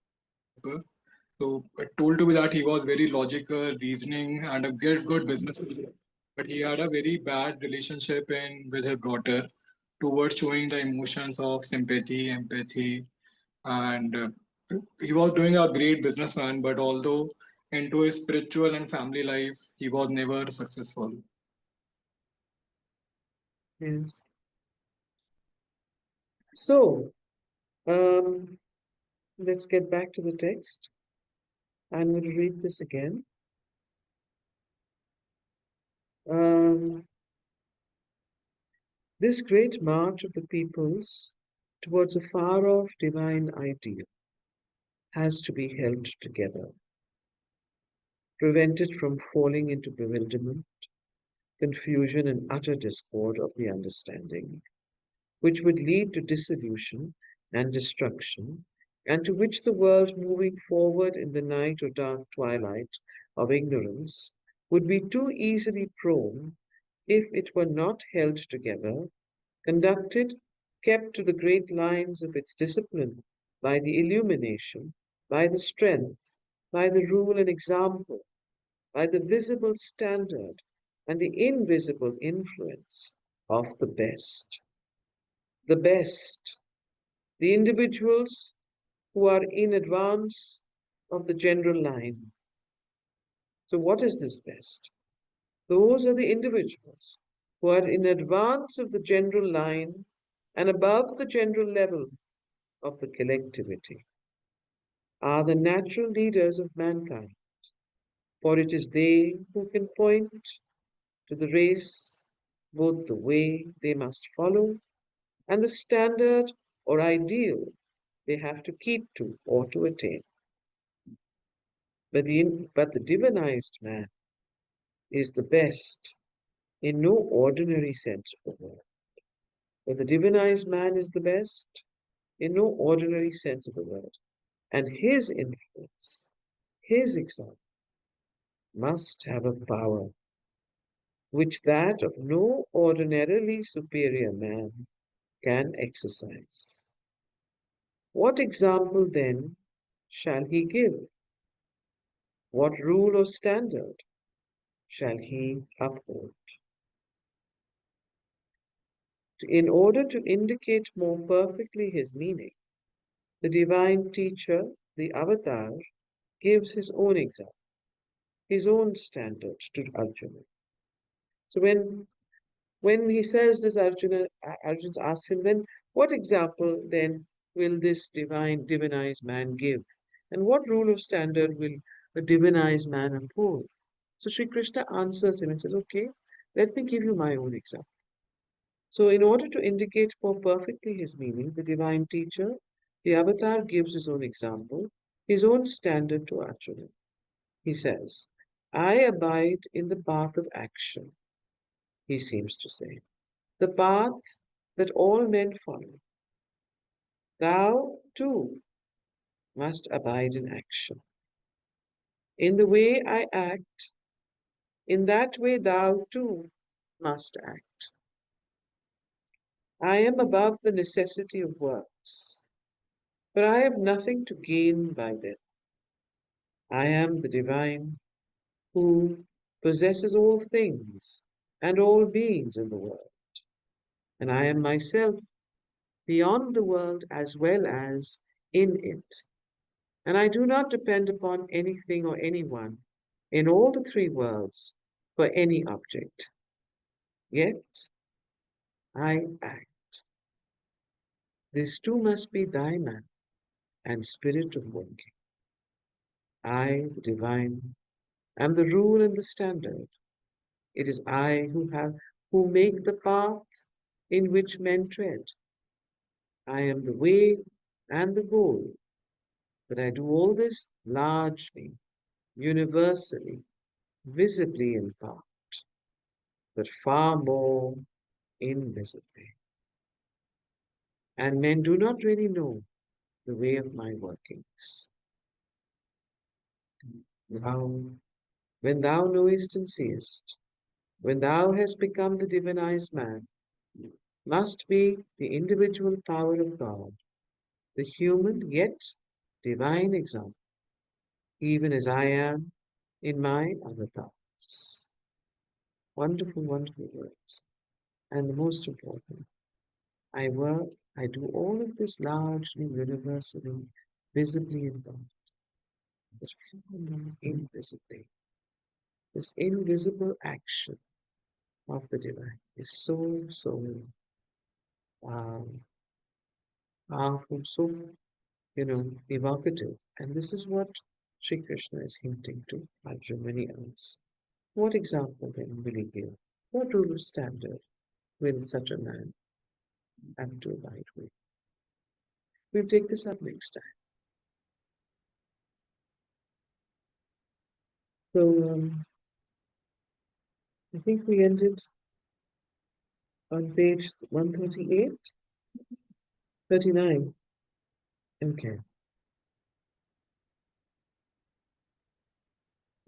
So it told to me that he was very logical, reasoning, and a good businessman. But he had a very bad relationship with his daughter towards showing the emotions of sympathy, empathy, and he was doing a great businessman. But although into his spiritual and family life, he was never successful. Yes. So, let's get back to the text. I'm going to read this again. This great march of the peoples towards a far-off divine ideal has to be held together, prevented from falling into bewilderment, confusion, and utter discord of the understanding, which would lead to dissolution and destruction, and to which the world moving forward in the night or dark twilight of ignorance would be too easily prone if it were not held together, conducted, kept to the great lines of its discipline by the illumination, by the strength, by the rule and example, by the visible standard and the invisible influence of the best. The best, the individuals who are in advance of the general line. So, what is this best? Those are the individuals who are in advance of the general line and above the general level of the collectivity, are the natural leaders of mankind, for it is they who can point to the race both the way they must follow and the standard or ideal they have to keep to or to attain. But the divinized man is the best in no ordinary sense of the word. But the divinized man is the best in no ordinary sense of the word. And his influence, his example, must have a power which that of no ordinarily superior man can exercise. What example then shall he give? What rule or standard shall he uphold? In order to indicate more perfectly his meaning, the divine teacher, the avatar, gives his own example, his own standard to Arjuna. So when he says this, Arjuna asks him, then what example then will this divinized man give? And what rule of standard will the divinized man uphold? So Sri Krishna answers him and says, okay, let me give you my own example. So in order to indicate more perfectly his meaning, the divine teacher, the avatar gives his own example, his own standard to Arjuna. He says, I abide in the path of action, he seems to say, the path that all men follow. Thou, too, must abide in action. In the way I act, in that way thou, too, must act. I am above the necessity of works, but I have nothing to gain by them. I am the divine who possesses all things and all beings in the world, and I am myself beyond the world as well as in it. And I do not depend upon anything or anyone in all the three worlds for any object. Yet I act. This too must be thy man and spirit of working. I, the divine, am the rule and the standard. It is I who make the path in which men tread. I am the way and the goal, but I do all this largely, universally, visibly in part, but far more invisibly. And men do not really know the way of my workings. Thou, when thou knowest and seest, when thou hast become the divinized man, must be the individual power of God, the human yet divine example, even as I am in my other thoughts. Wonderful, wonderful words. And the most important, I work, I do all of this largely, universally, visibly in God, but far more invisibly. This invisible action of the divine is so, so um, powerful, so, evocative. And this is what Sri Krishna is hinting to Arjuna when he asks, what example then will he give? What rule of standard will such a man have to abide with? We'll take this up next time. So I think we ended on page 138, 39. Okay.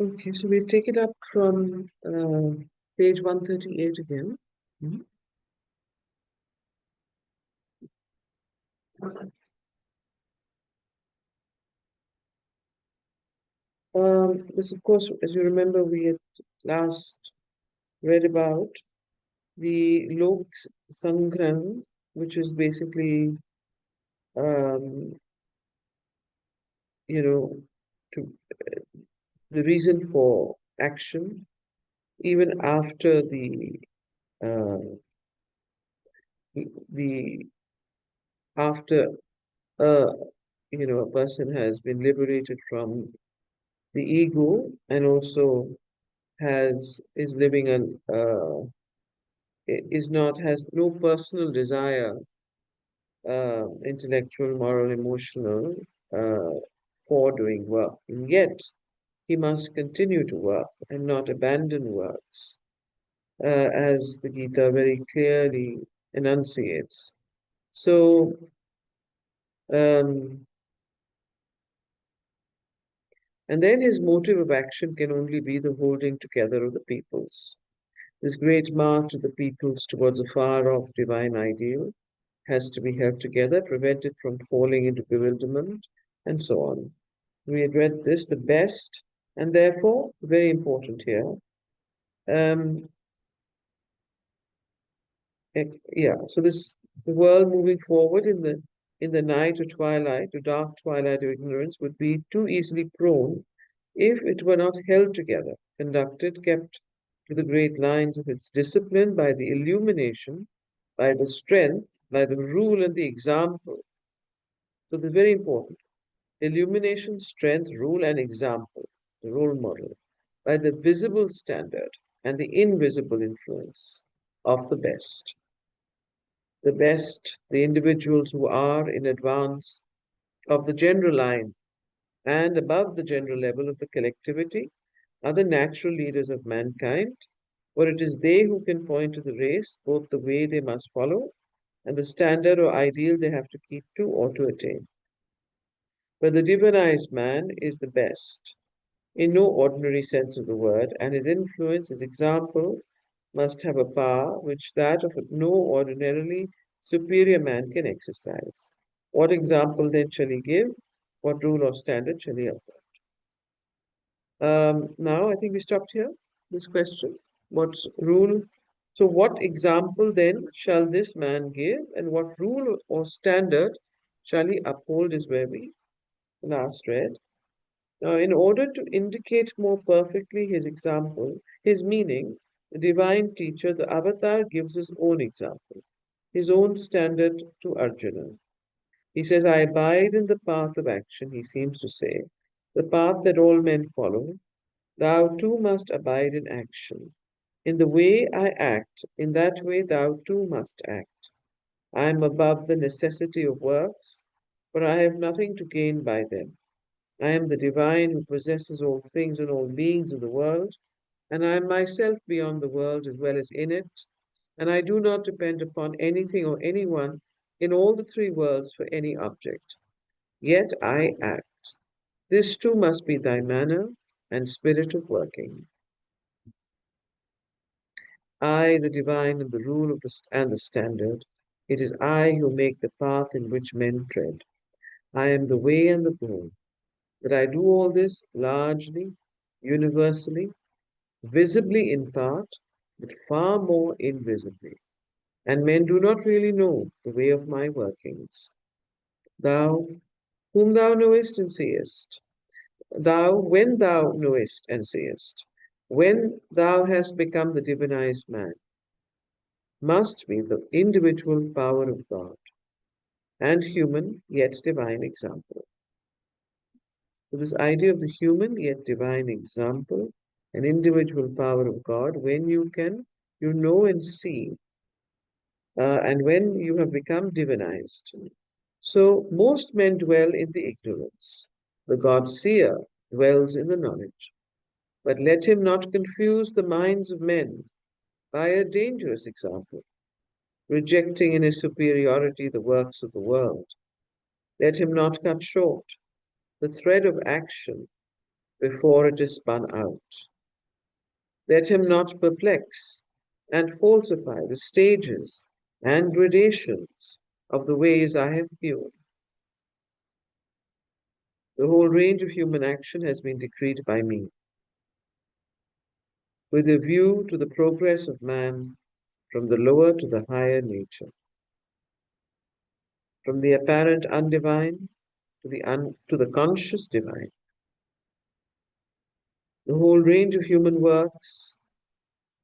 Okay, so we'll take it up from page 138 again. Mhm. This, of course, as you remember, we had last read about the Lok Sangran, which is basically, um, to, the reason for action, even after uh, the after uh, a person has been liberated from the ego and also is living is not has no personal desire, intellectual, moral, emotional, uh, for doing work, and yet he must continue to work and not abandon works, as the Gita very clearly enunciates. So, um, and then his motive of action can only be the holding together of the peoples. This great march of the peoples towards a far off divine ideal has to be held together, prevented from falling into bewilderment, and so on. We had read this, the best, and therefore very important here. Um, so the world moving forward in the night or twilight, or dark twilight of ignorance, would be too easily prone if it were not held together, conducted, kept to the great lines of its discipline by the illumination, by the strength, by the rule and the example. So this is very important. Illumination, strength, rule, and example, the role model, by the visible standard and the invisible influence of the best. The best, the individuals who are in advance of the general line and above the general level of the collectivity, are the natural leaders of mankind, for it is they who can point to the race both the way they must follow and the standard or ideal they have to keep to or to attain. But the divinized man is the best, in no ordinary sense of the word, and his influence, his example, must have a power which that of no ordinarily superior man can exercise. What example then shall he give? What rule or standard shall he uphold? Now, I think we stopped here. This question. What rule So, what example then shall this man give, and what rule or standard shall he uphold, is where we last read. Now, in order to indicate more perfectly his example, his meaning, the divine teacher, the avatar, gives his own example, his own standard to Arjuna. He says, I abide in the path of action, he seems to say, the path that all men follow. Thou too must abide in action. In the way I act, in that way thou too must act. I am above the necessity of works, for I have nothing to gain by them. I am the divine who possesses all things and all beings in the world, and I am myself beyond the world as well as in it, and I do not depend upon anything or anyone in all the three worlds for any object. Yet I act. This too must be thy manner and spirit of working. I, the divine, am the rule of and the standard. It is I who make the path in which men tread. I am the way and the goal. But I do all this largely, universally, visibly in part, but far more invisibly. And men do not really know the way of my workings. Thou, whom thou knowest and seest, thou, when thou knowest and seest, when thou hast become the divinized man, must be the individual power of God and human yet divine example. So this idea of the human yet divine example and individual power of God, when you know and see, and when you have become divinized. So most men dwell in the ignorance. The God-seer dwells in the knowledge. But let him not confuse the minds of men by a dangerous example, rejecting in his superiority the works of the world. Let him not cut short the thread of action before it is spun out. Let him not perplex and falsify the stages and gradations of the ways I have hewn. The whole range of human action has been decreed by me, with a view to the progress of man from the lower to the higher nature, from the apparent undivine to the conscious divine. The whole range of human works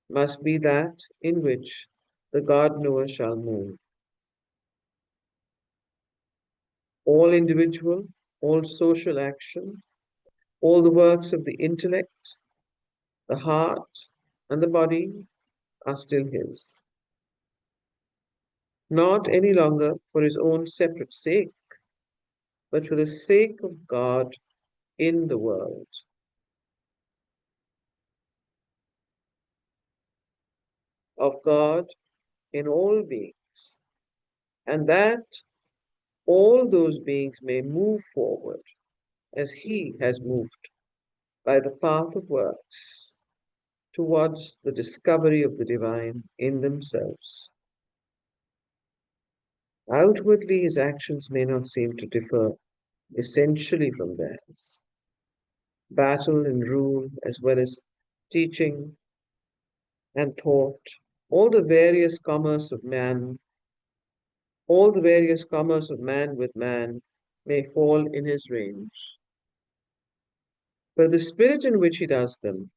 must be that in which the God-knower shall move. All individual, all social action, all the works of the intellect, the heart, and the body are still his. Not any longer for his own separate sake, but for the sake of God in the world, of God in all beings, and that all those beings may move forward as he has moved by the path of works towards the discovery of the divine in themselves. Outwardly, his actions may not seem to differ essentially from theirs. Battle and rule, as well as teaching and thought, all the various commerce of man, all the various commerce of man with man may fall in his range. But the spirit in which he does them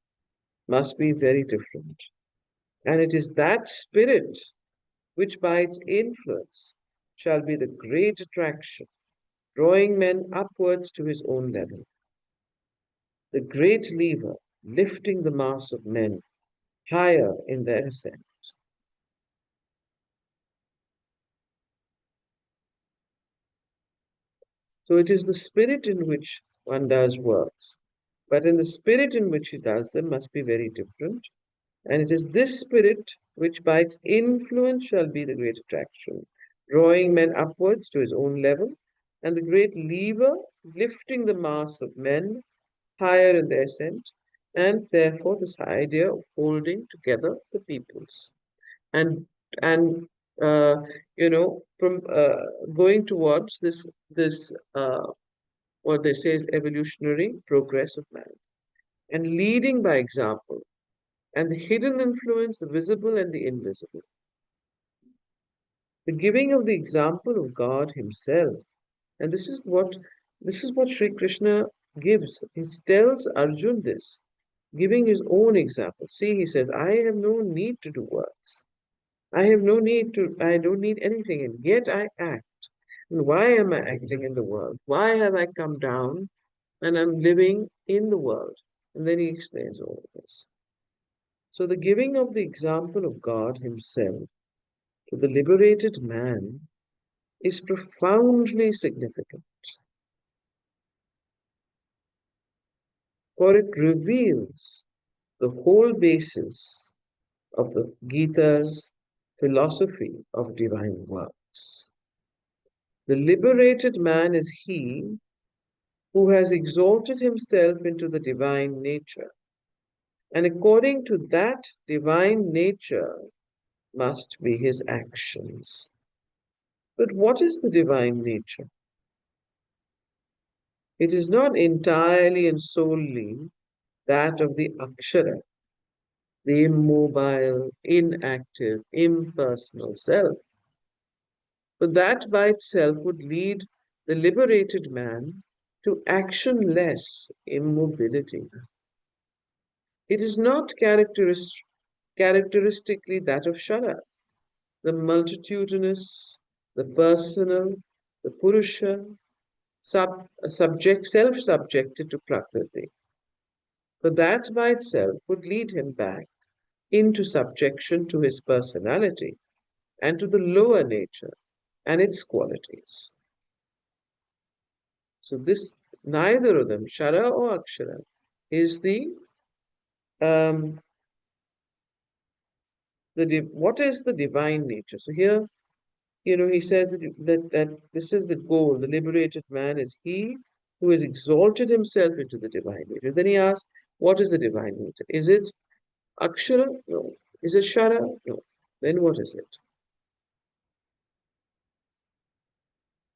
must be very different. And it is that spirit which by its influence shall be the great attraction, drawing men upwards to his own level. The great lever lifting the mass of men higher in their ascent. So it is the spirit in which one does works, but in the spirit in which he does them must be very different. And it is this spirit which by its influence shall be the great attraction, drawing men upwards to his own level, and the great lever lifting the mass of men higher in their ascent, and therefore this idea of holding together the peoples. And uh, from going towards this what they say is evolutionary progress of man, and leading by example and the hidden influence, the visible and the invisible. The giving of the example of God Himself. And this is what Sri Krishna gives. He tells Arjun this, giving his own example. See, he says, I have no need to do works. I don't need anything, and yet I act. And why am I acting in the world? Why have I come down and I'm living in the world? And then he explains all of this. So the giving of the example of God Himself to the liberated man is profoundly significant, for it reveals the whole basis of the Gita's philosophy of divine works. The liberated man is he who has exalted himself into the divine nature, and according to that divine nature must be his actions. But what is the divine nature? It is not entirely and solely that of the Akshara, the immobile, inactive, impersonal self. For that by itself would lead the liberated man to actionless immobility. It is not characteristically that of Shara, the multitudinous, the personal, the Purusha, self-subjected to Prakriti. For that by itself would lead him back into subjection to his personality and to the lower nature and its qualities. So this, neither of them, Shara or Akshara, is um, what is the divine nature? So here, he says that this is the goal. The liberated man is he who has exalted himself into the divine nature. Then he asks, what is the divine nature? Is it Akshara? No. Is it Shara? No. Then what is it?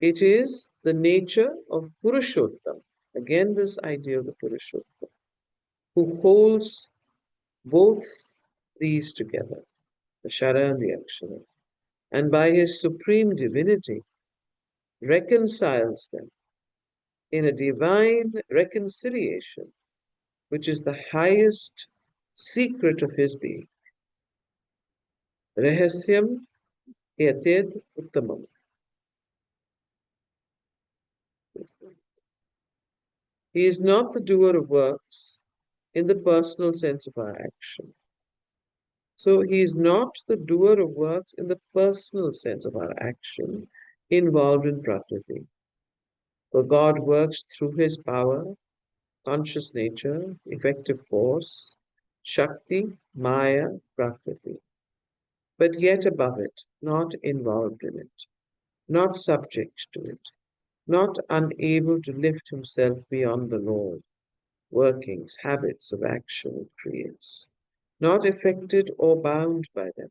It is the nature of Purushottam. Again, this idea of the Purushottam, who holds both these together, the Shara and the Akshara, and by his supreme divinity reconciles them in a divine reconciliation, which is the highest secret of his being. Rahasyam yated uttamam. He is not the doer of works in the personal sense of our action. So he is not the doer of works in the personal sense of our action involved in Prakriti. For God works through his power, conscious nature, effective force, Shakti, Maya, Prakriti. But yet above it, not involved in it, not subject to it, not unable to lift himself beyond the law, workings, habits of action it creates, not affected or bound by them,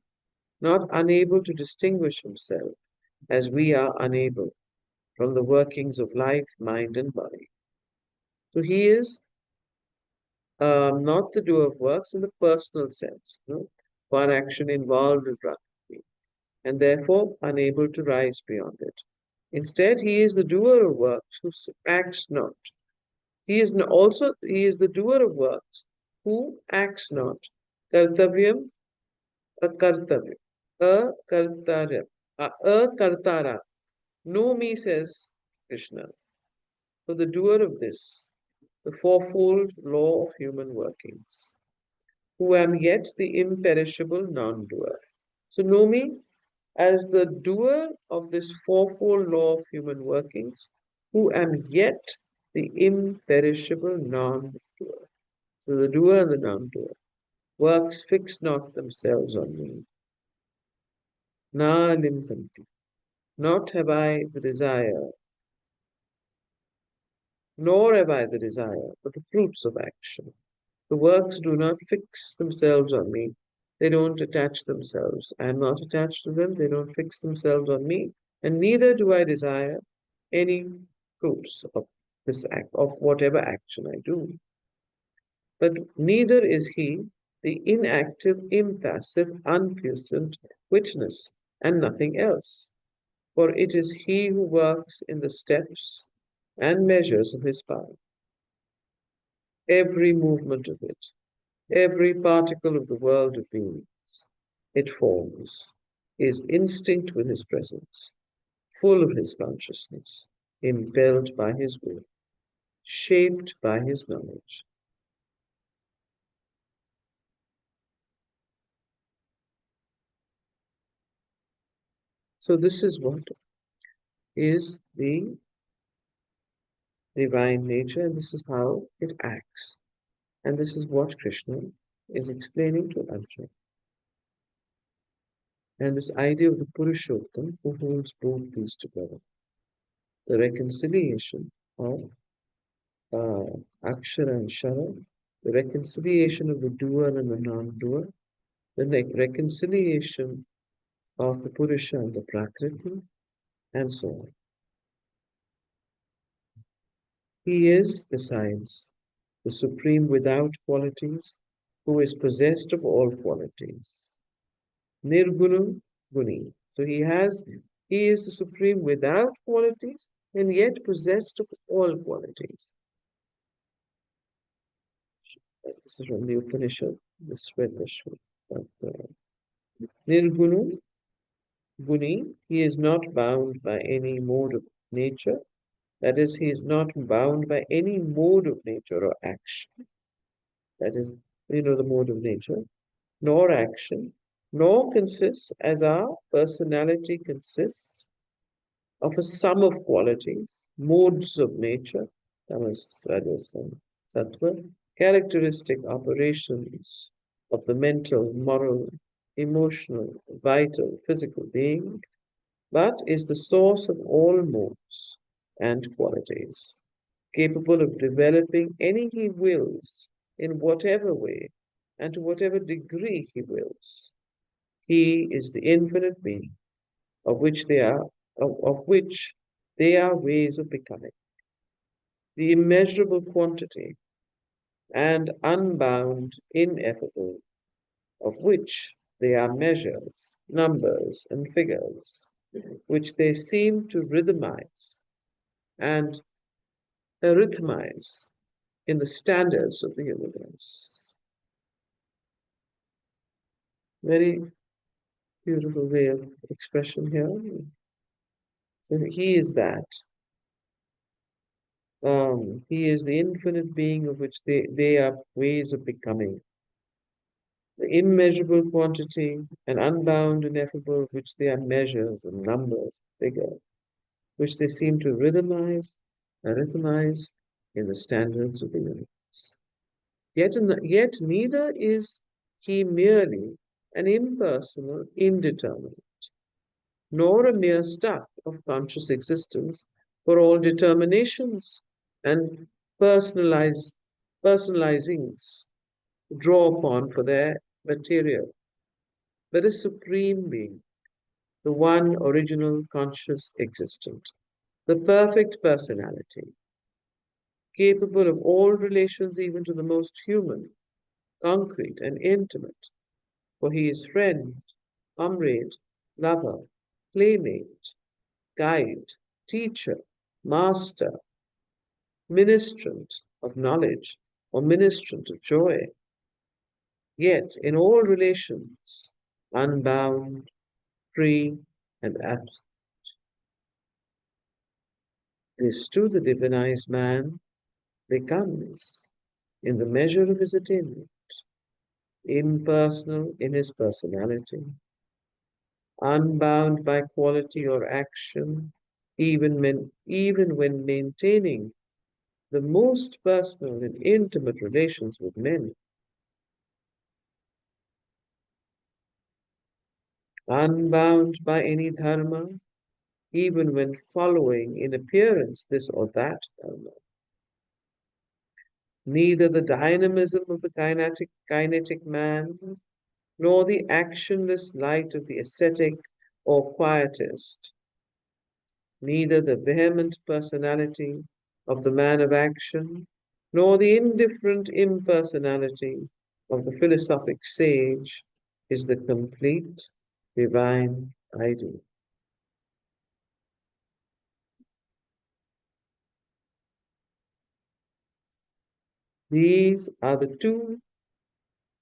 not unable to distinguish himself as we are unable from the workings of life, mind, and body. So he is not the doer of works in the personal sense, one action involved in Prakriti, and therefore unable to rise beyond it. Instead, he is the doer of works who acts not. He is the doer of works who acts not. Kartavyam, akartavyam, akartaryam, akartara. Know me, says Krishna, for the doer of this, the fourfold law of human workings, who am yet the imperishable non-doer. So know me as the doer of this fourfold law of human workings, who am yet the imperishable non-doer. So the doer and the non-doer. Works fix not themselves on me. Na limpanti. Not have I the desire, nor have I the desire for the fruits of action. The works do not fix themselves on me. They don't attach themselves. I am not attached to them. They don't fix themselves on me. And neither do I desire any fruits of this act, of whatever action I do. But neither is he the inactive, impassive, unpuissant witness, and nothing else. For it is he who works in the steps and measures of his power. Every movement of it, every particle of the world of beings it forms, is instinct with his presence, full of his consciousness, impelled by his will, shaped by his knowledge. So this is what is the divine nature, and this is how it acts. And this is what Krishna is explaining to Arjuna. And this idea of the Purushottam who holds both these together, the reconciliation of Akshara and Shara, the reconciliation of the doer and the non-doer, the reconciliation of the Purusha and the Prakriti, and so on. He is, besides, the supreme without qualities, who is possessed of all qualities. Nirgunu Guni. So he is the supreme without qualities and yet possessed of all qualities. This is from the Upanishad, the Svetashva. Nirgunu Guni, he is not bound by any mode of nature. That is, he is not bound by any mode of nature or action. That is, the mode of nature, nor action, nor consists, as our personality consists, of a sum of qualities, modes of nature, tamas, rajas, and sattva, characteristic operations of the mental, moral, emotional, vital, physical being, but is the source of all modes and qualities, capable of developing any he wills in whatever way and to whatever degree he wills. He is the infinite being, of which they are ways of becoming, the immeasurable quantity and unbound, ineffable, of which they are measures, numbers, and figures, which they seem to rhythmize and arithmize in the standards of the universe. Very beautiful way of expression here. So he is that. He is the infinite being of which they are ways of becoming. The immeasurable quantity and unbound ineffable of which they are measures and numbers, figures, which they seem to arithmize in the standards of the universe. Yet neither is he merely an impersonal, indeterminate, nor a mere stuff of conscious existence, for all determinations and personalizings draw upon for their material, but a supreme being, the one original conscious existent, the perfect personality, capable of all relations even to the most human, concrete, and intimate, for he is friend, comrade, lover, playmate, guide, teacher, master, ministrant of knowledge, or ministrant of joy, yet in all relations unbound, free, and absent. This too the divinized man becomes in the measure of his attainment, impersonal in his personality, unbound by quality or action, even when maintaining the most personal and intimate relations with men, unbound by any dharma, even when following in appearance this or that dharma. Neither the dynamism of the kinetic man, nor the actionless light of the ascetic or quietist, neither the vehement personality of the man of action, nor the indifferent impersonality of the philosophic sage is the complete divine ideal. These are the two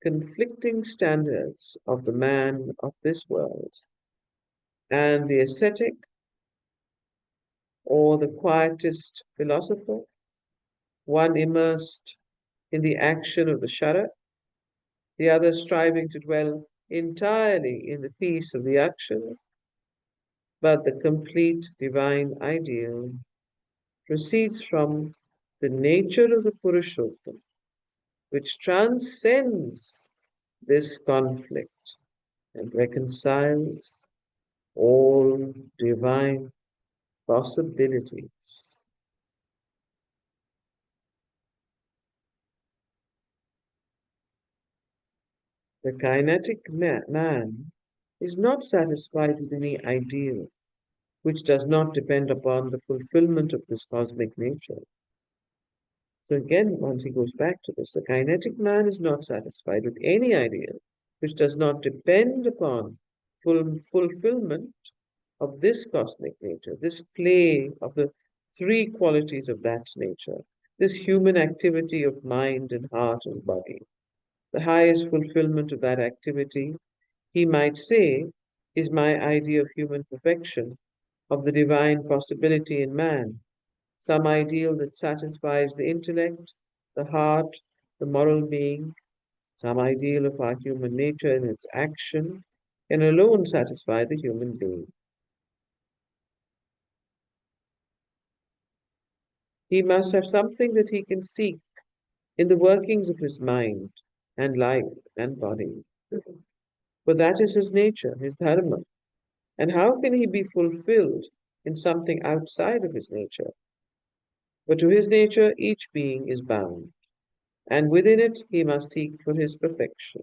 conflicting standards of the man of this world, and the ascetic or the quietist philosopher, one immersed in the action of the shara, the other striving to dwell entirely in the peace of the action, but the complete divine ideal proceeds from the nature of the Purushottama, which transcends this conflict and reconciles all divine possibilities. The kinetic man is not satisfied with any ideal which does not depend upon the fulfillment of this cosmic nature. So again, once he goes back to this, the kinetic man is not satisfied with any ideal which does not depend upon fulfillment of this cosmic nature, this play of the three qualities of that nature, this human activity of mind and heart and body. The highest fulfillment of that activity, he might say, is my idea of human perfection, of the divine possibility in man, some ideal that satisfies the intellect, the heart, the moral being, some ideal of our human nature in its action, can alone satisfy the human being. He must have something that he can seek in the workings of his mind and life and body. For that is his nature, his dharma. And how can he be fulfilled in something outside of his nature? For to his nature each being is bound, and within it he must seek for his perfection.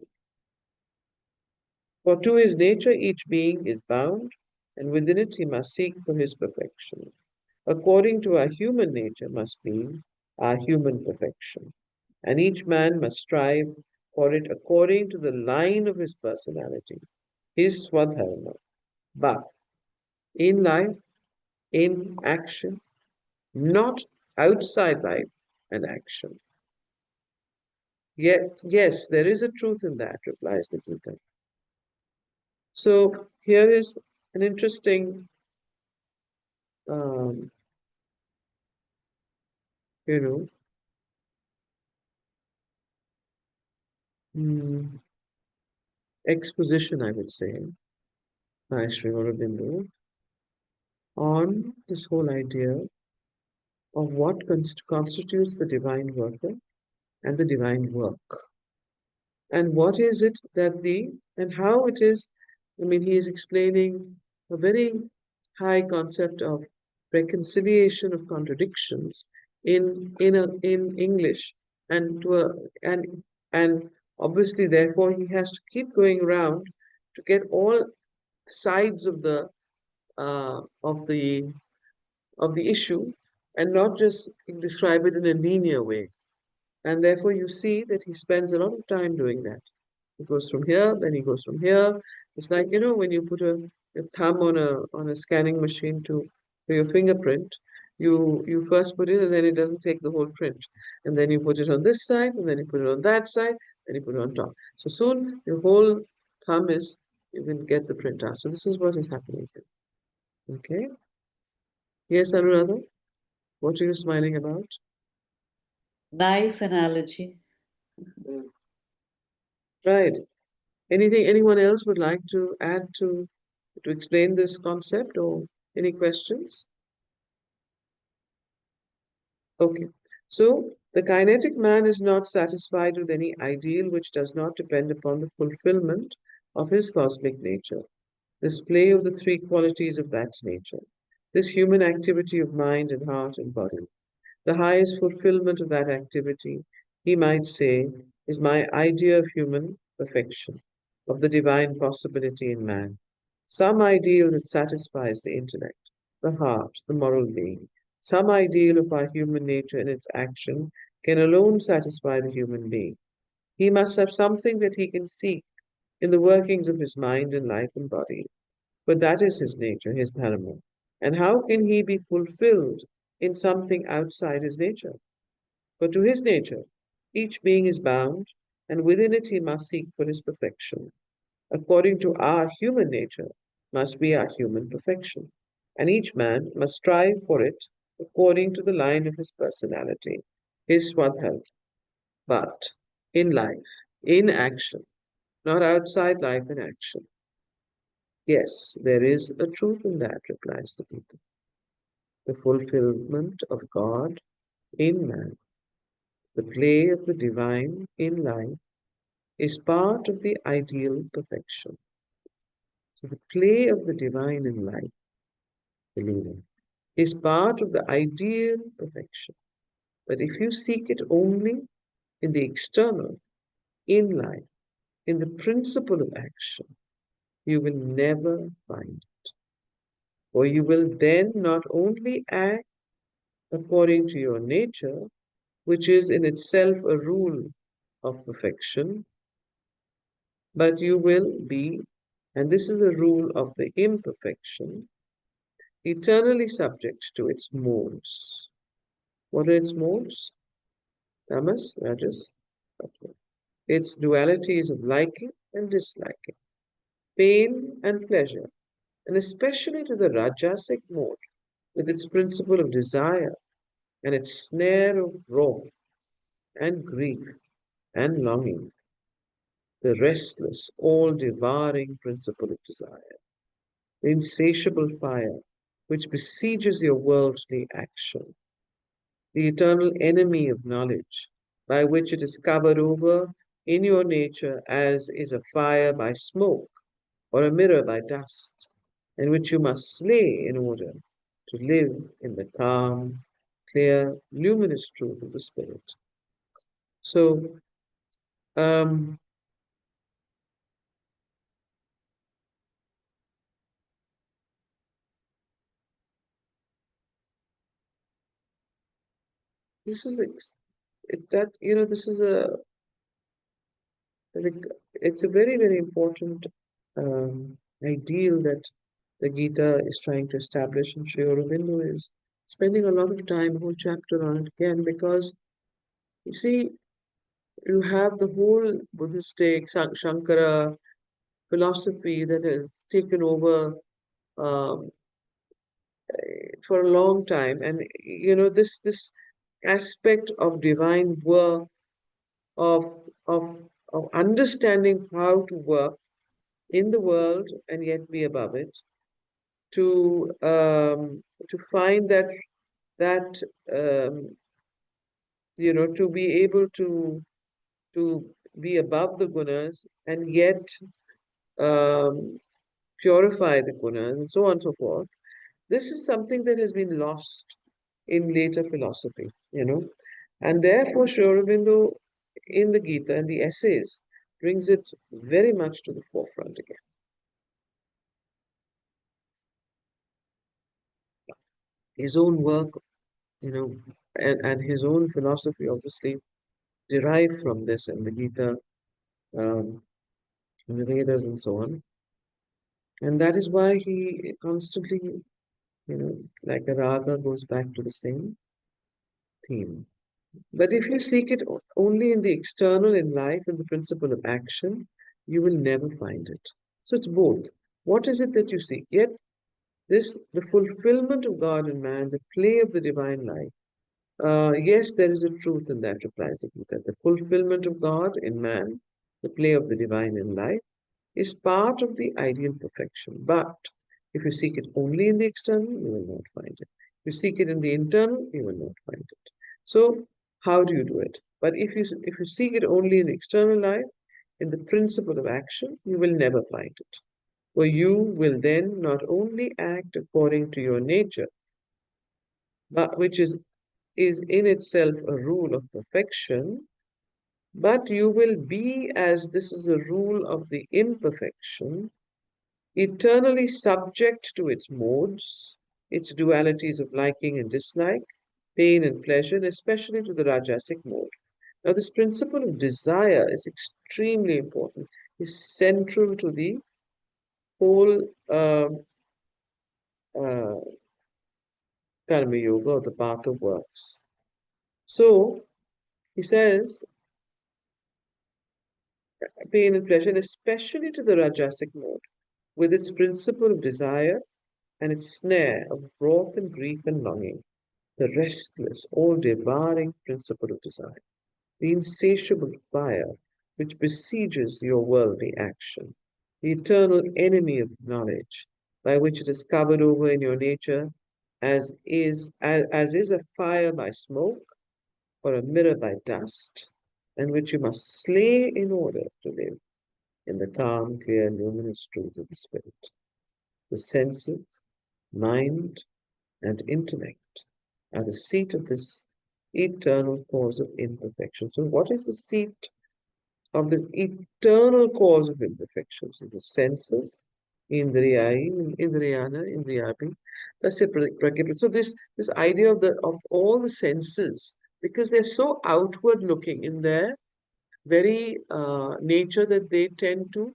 For to his nature each being is bound, and within it he must seek for his perfection. According to our human nature must be our human perfection, and each man must strive for it according to the line of his personality, his swadharma. But in life, in action, not outside life and action. Yet, yes, there is a truth in that, replies the Gita. So here is an interesting, um, you know, mm, exposition, I would say, by Sri Aurobindo on this whole idea of what constitutes the divine worker and the divine work. And what is it that and how it is, I mean, he is explaining a very high concept of reconciliation of contradictions in English, and to a, and obviously therefore he has to keep going around to get all sides of the uh, of the of the issue, and not just describe it in a linear way. And therefore you see that he spends a lot of time doing that. He goes from here, then he goes from here. It's like, when you put a thumb on a scanning machine for your fingerprint, you first put it and then it doesn't take the whole print. And then you put it on this side, and then you put it on that side, then you put it on top. So soon your whole thumb you can get the print out. So this is what is happening here. Okay? Yes, Anuradha? What are you smiling about? Nice analogy. Right. Anyone else would like to add to explain this concept, or any questions? Okay. So the kinetic man is not satisfied with any ideal which does not depend upon the fulfillment of his cosmic nature, this play of the three qualities of that nature, this human activity of mind and heart and body. The highest fulfillment of that activity, he might say, is my idea of human perfection, of the divine possibility in man, some ideal that satisfies the intellect, the heart, the moral being, some ideal of our human nature in its action can alone satisfy the human being. He must have something that he can seek in the workings of his mind and life and body, for that is his nature, his dharma. And how can he be fulfilled in something outside his nature? For to his nature, each being is bound, and within it he must seek for his perfection. According to our human nature, must be our human perfection, and each man must strive for it according to the line of his personality, his swadharma. But in life, in action, not outside life in action. Yes, there is a truth in that, replies the Gita. The fulfillment of God in man, the play of the divine in life, is part of the ideal perfection. So the play of the divine in life, believer, is part of the ideal perfection. But if you seek it only in the external, in life, in the principle of action, you will never find it. For you will then not only act according to your nature, which is in itself a rule of perfection, but you will be, and this is a rule of the imperfection, eternally subject to its modes. What are its modes? Tamas, Rajas, Sattva. Its dualities of liking and disliking, pain and pleasure, and especially to the Rajasic mode, with its principle of desire and its snare of wrath and grief and longing, the restless, all-devouring principle of desire, the insatiable fire which besieges your worldly action, the eternal enemy of knowledge, by which it is covered over in your nature as is a fire by smoke or a mirror by dust, and which you must slay in order to live in the calm, clear, luminous truth of the Spirit. So, um, this is that this is it's a very very important ideal that the Gita is trying to establish, and Sri Aurobindo is spending a lot of time, a whole chapter on it again, because you see, you have the whole Buddhistic Shankara philosophy that has taken over um, for a long time, and this aspect of divine work, of of of understanding how to work in the world and yet be above it, to find that to be able to be above the gunas and yet um, purify the gunas and so on and so forth. This is something that has been lost in later philosophy, and therefore Sri Aurobindo in the Gita and the essays brings it very much to the forefront again. His own work, and his own philosophy obviously derived from this and the Gita, um, and the Vedas and so on. And that is why he constantly, like a raga, goes back to the same theme. But if you seek it only in the external, in life, in the principle of action, you will never find it. So it's both. What is it that you seek? Yet the fulfillment of God in man, the play of the divine life. Yes, there is a truth in that, replies the Gita. The fulfillment of God in man, the play of the divine in life, is part of the ideal perfection. But if you seek it only in the external, you will not find it. If you seek it in the internal, you will not find it. So, how do you do it? But if you seek it only in the external life, in the principle of action, you will never find it. For you will then not only act according to your nature, but which is in itself a rule of perfection, but you will be, as this is a rule of the imperfection, eternally subject to its modes, its dualities of liking and dislike, pain and pleasure, and especially to the Rajasic mode, Now, this principle of desire is extremely important, is central to the whole uh, Karma Yoga, or the path of works. So, he says, pain and pleasure, and especially to the Rajasic mode, with its principle of desire and its snare of wrath and grief and longing, the restless, all-devouring principle of desire, the insatiable fire which besieges your worldly action, the eternal enemy of knowledge, by which it is covered over in your nature, as is a fire by smoke or a mirror by dust, and which you must slay in order to live in the calm, clear, luminous truth of the Spirit. The senses, mind, and intellect are the seat of this eternal cause of imperfection. So, what is the seat of this eternal cause of imperfections? Is the senses, Indriyana, Indriyabi. That's it, Prakipita. So, this idea of all the senses, because they're so outward looking in their very nature, that they tend to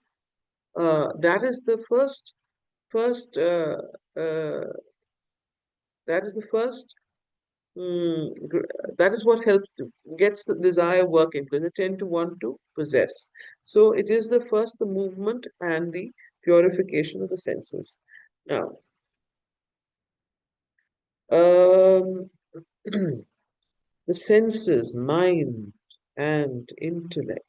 that is the first uh, that is the first that is what helps gets the desire working, because they tend to want to possess. So it is the movement and the purification of the senses. Now, um, the senses, mind, and intellect.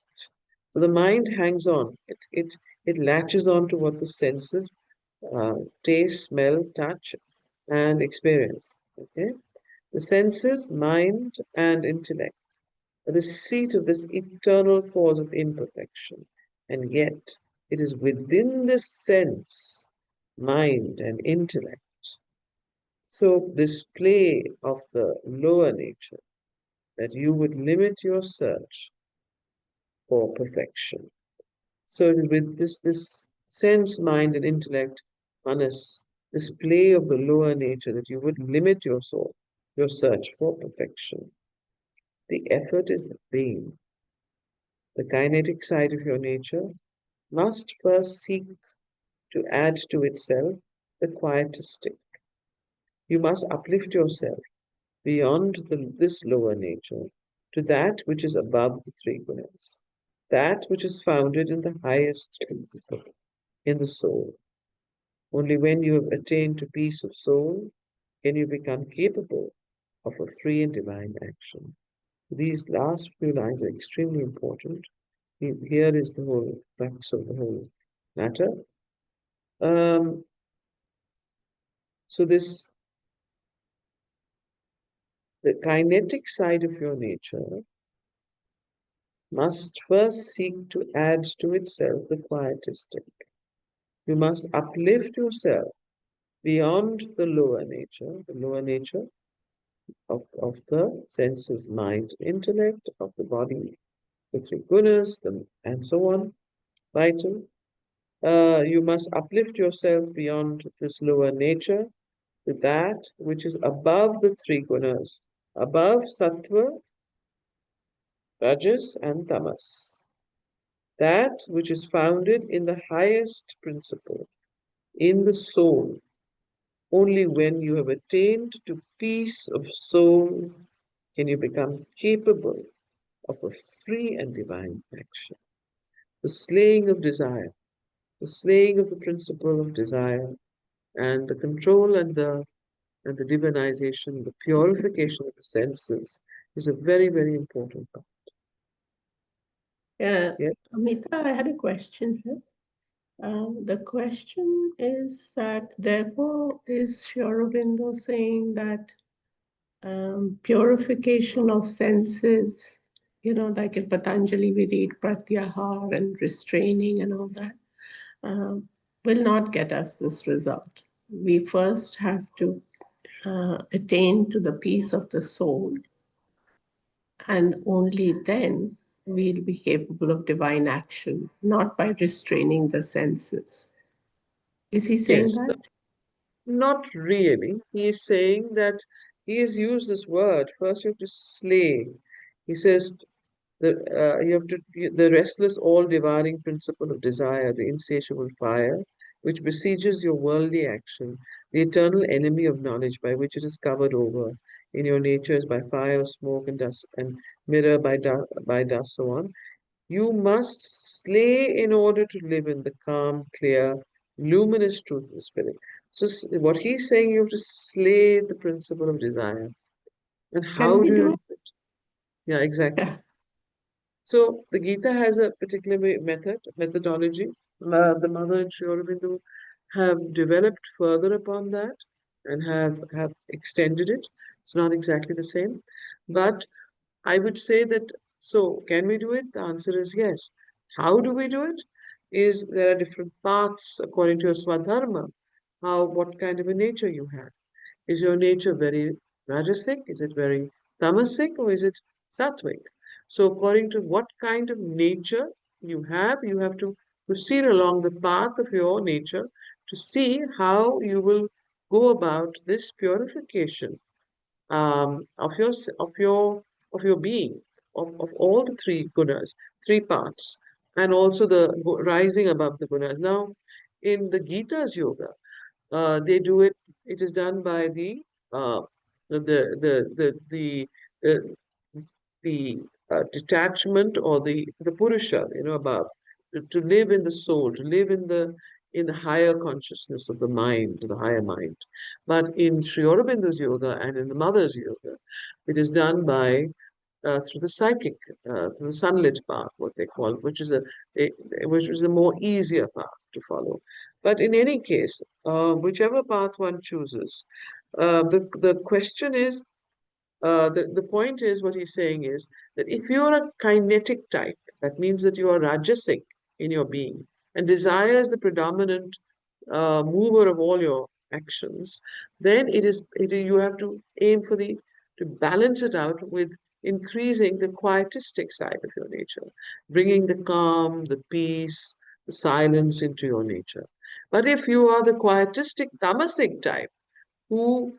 So the mind hangs on. It latches on to what the senses taste, smell, touch, and experience. Okay, the senses, mind, and intellect are the seat of this eternal cause of imperfection, and yet it is within this sense, mind, and intellect. So this play of the lower nature, that you would limit your search for perfection. So with this sense, mind, and intellect, manas, this play of the lower nature, that you would limit your soul, your search for perfection. The effort is vain. The kinetic side of your nature must first seek to add to itself the quietistic. You must uplift yourself beyond this lower nature to that which is above the three gunas, that which is founded in the highest principle, in the soul. Only when you have attained to peace of soul can you become capable of a free and divine action. These last few lines are extremely important. Here is the whole crux of the whole matter. Um, so the kinetic side of your nature must first seek to add to itself the quietistic. You must uplift yourself beyond the lower nature of the senses, mind, intellect, of the body, the three gunas, and so on, vital. You must uplift yourself beyond this lower nature to that which is above the three gunas, above sattva, rajas, and tamas. That which is founded in the highest principle, in the soul. Only when you have attained to peace of soul can you become capable of a free and divine action. The slaying of desire, the slaying of the principle of desire, and the control and the divinization, the purification of the senses is a very, very important part. Yeah, Yeah? Amita, I had a question here. The question is that, therefore, is Sri Aurobindo saying that purification of senses, like in Patanjali we read pratyahar and restraining and all that, will not get us this result. We first have to attain to the peace of the soul, and only then we'll be capable of divine action, not by restraining the senses. Is he saying Yes, that? not really. He is saying that he has used this word. First, you have to slay. He says, The restless, all-devouring principle of desire, the insatiable fire, which besieges your worldly action, the eternal enemy of knowledge, by which it is covered over in your nature as by fire, smoke, and dust, and mirror by dust, so on. You must slay in order to live in the calm, clear, luminous truth of the spirit. So what he's saying, you have to slay the principle of desire. And Can how we do you do do it? Yeah, exactly. it? So the Gita has a particular methodology. The mother and Sri Aurobindo have developed further upon that and have extended it. It's not exactly the same, but I would say that, so can we do it? The answer is yes. How do we do it? Is there are different paths according to your swadharma, what kind of a nature you have. Is your nature very rajasic? Is it very tamasic? Or is it sattvic? So according to what kind of nature you have to proceed along the path of your nature to see how you will go about this purification of your being, of all the three gunas, three parts, and also the rising above the gunas. Now, in the Gita's yoga, they do it. It is done by uh, the the the detachment or the Purusha, above, to live in the soul, to live in the higher consciousness of the mind, the higher mind. But in Sri Aurobindo's yoga and in the mother's yoga, it is done by through the psychic, through the sunlit path, what they call, a, which is a more easier path to follow. But in any case, whichever path one chooses, the question is, the point is, what he's saying is that if you're a kinetic type, that means that you are rajasic in your being, and desire is the predominant mover of all your actions, then you have to aim for to balance it out with increasing the quietistic side of your nature, bringing the calm, the peace, the silence into your nature. But if you are the quietistic tamasic type, who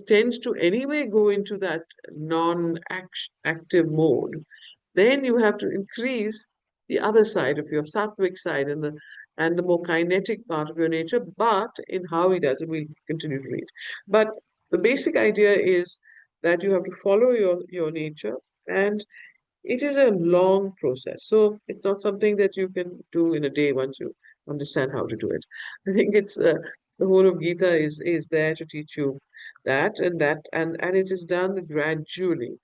tends to anyway go into that non-active mode, then you have to increase the other side of your sattvic side and the more kinetic part of your nature. But in how he does it, we'll continue to read. But the basic idea is that you have to follow your nature, and it is a long process. So it's not something that you can do in a day once you understand how to do it. I think it's the whole of Gita is there to teach you and it is done gradually,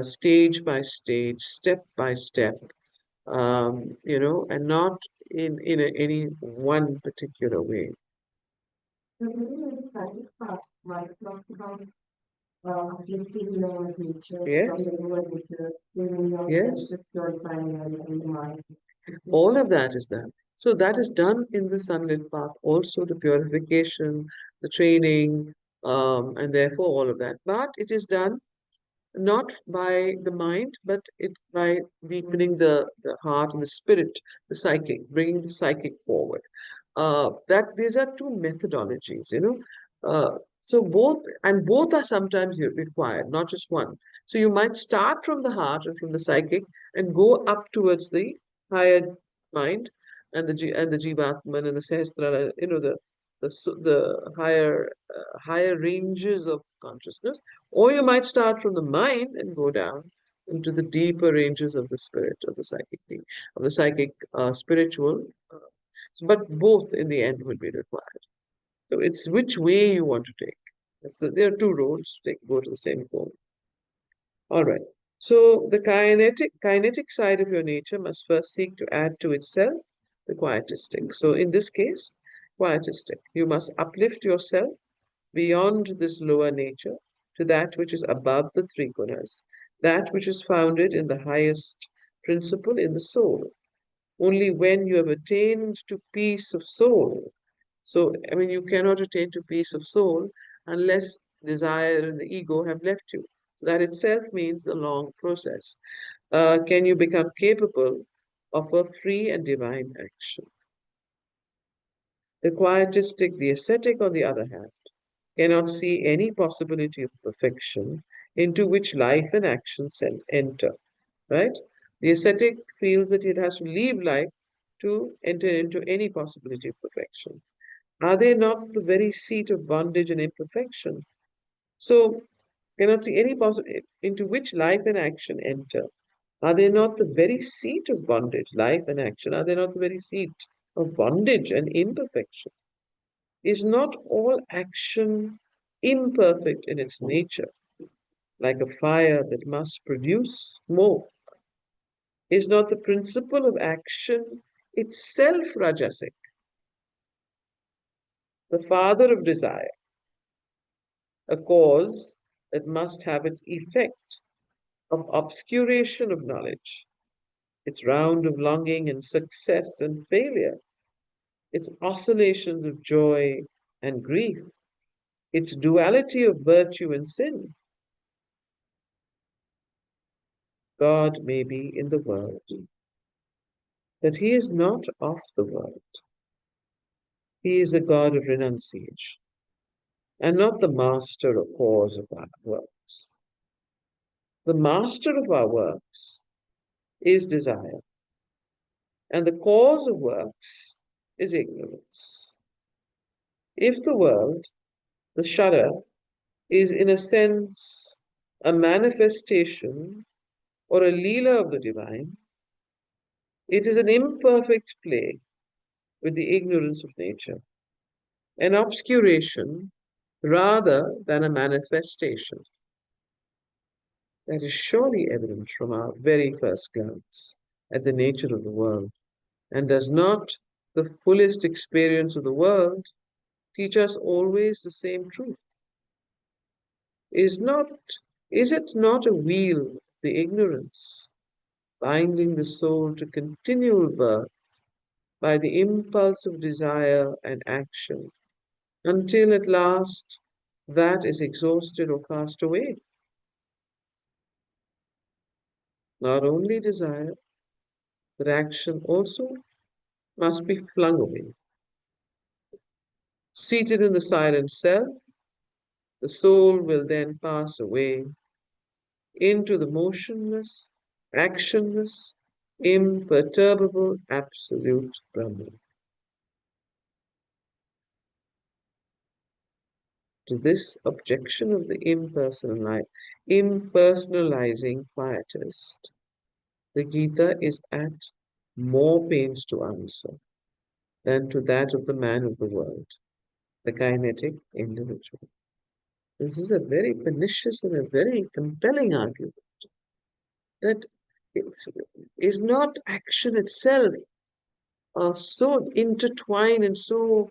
stage by stage, step by step, and not in any one particular way. The really exciting part, right, talked about uplifting your nature, Yes. from the lower nature, bringing your Yes. senses, purifying and the mind. All of that is done. So that is done in the sunlit path. Also the purification, the training, and therefore all of that. But it is done not by the mind, but by deepening the heart and the spirit, the psychic, bringing the psychic forward. That these are two methodologies. So both are sometimes required, not just one. So you might start from the heart and from the psychic and go up towards the higher mind and the Jivatman and the Sahasrara, the higher ranges of consciousness, or you might start from the mind and go down into the deeper ranges of the spirit, of the psychic being, of the psychic spiritual. But both in the end will be required. So it's which way you want to take. There are two roads. They go to the same goal. All right. So the kinetic side of your nature must first seek to add to itself the quietistic. So in this case, quietistic. You must uplift yourself beyond this lower nature to that which is above the three gunas, that which is founded in the highest principle in the soul. Only when you have attained to peace of soul. So, I mean, you cannot attain to peace of soul unless desire and the ego have left you. That itself means a long process. Can you become capable of a free and divine action? The quietistic, the ascetic, on the other hand, cannot see any possibility of perfection into which life and action enter, right? The ascetic feels that it has to leave life to enter into any possibility of perfection. Are they not the very seat of bondage and imperfection? So, cannot see any possibility into which life and action enter. Are they not the very seat of bondage, life and action? Are they not the very seat of bondage and imperfection? Is not all action imperfect in its nature, like a fire that must produce smoke? Is not the principle of action itself rajasic, the father of desire, a cause that must have its effect of obscuration of knowledge, its round of longing and success and failure, its oscillations of joy and grief, its duality of virtue and sin? God may be in the world, but he is not of the world. He is a God of renunciation, and not the master or cause of our works. The master of our works is desire, and the cause of works is ignorance. If the world, the shudder, is in a sense a manifestation or a leela of the divine, it is an imperfect play with the ignorance of nature, an obscuration rather than a manifestation. That is surely evident from our very first glance at the nature of the world. And does not the fullest experience of the world teach us always the same truth? Is not is it not a wheel of the ignorance, binding the soul to continual birth by the impulse of desire and action, until at last that is exhausted or cast away? Not only desire, but action also must be flung away. Seated in the silent self, the soul will then pass away into the motionless, actionless, imperturbable, absolute Brahman. To this objection of the impersonalizing quietist, the Gita is at more pains to answer than to that of the man of the world, the kinetic individual. This is a very pernicious and a very compelling argument that it's, is not action itself so intertwined and so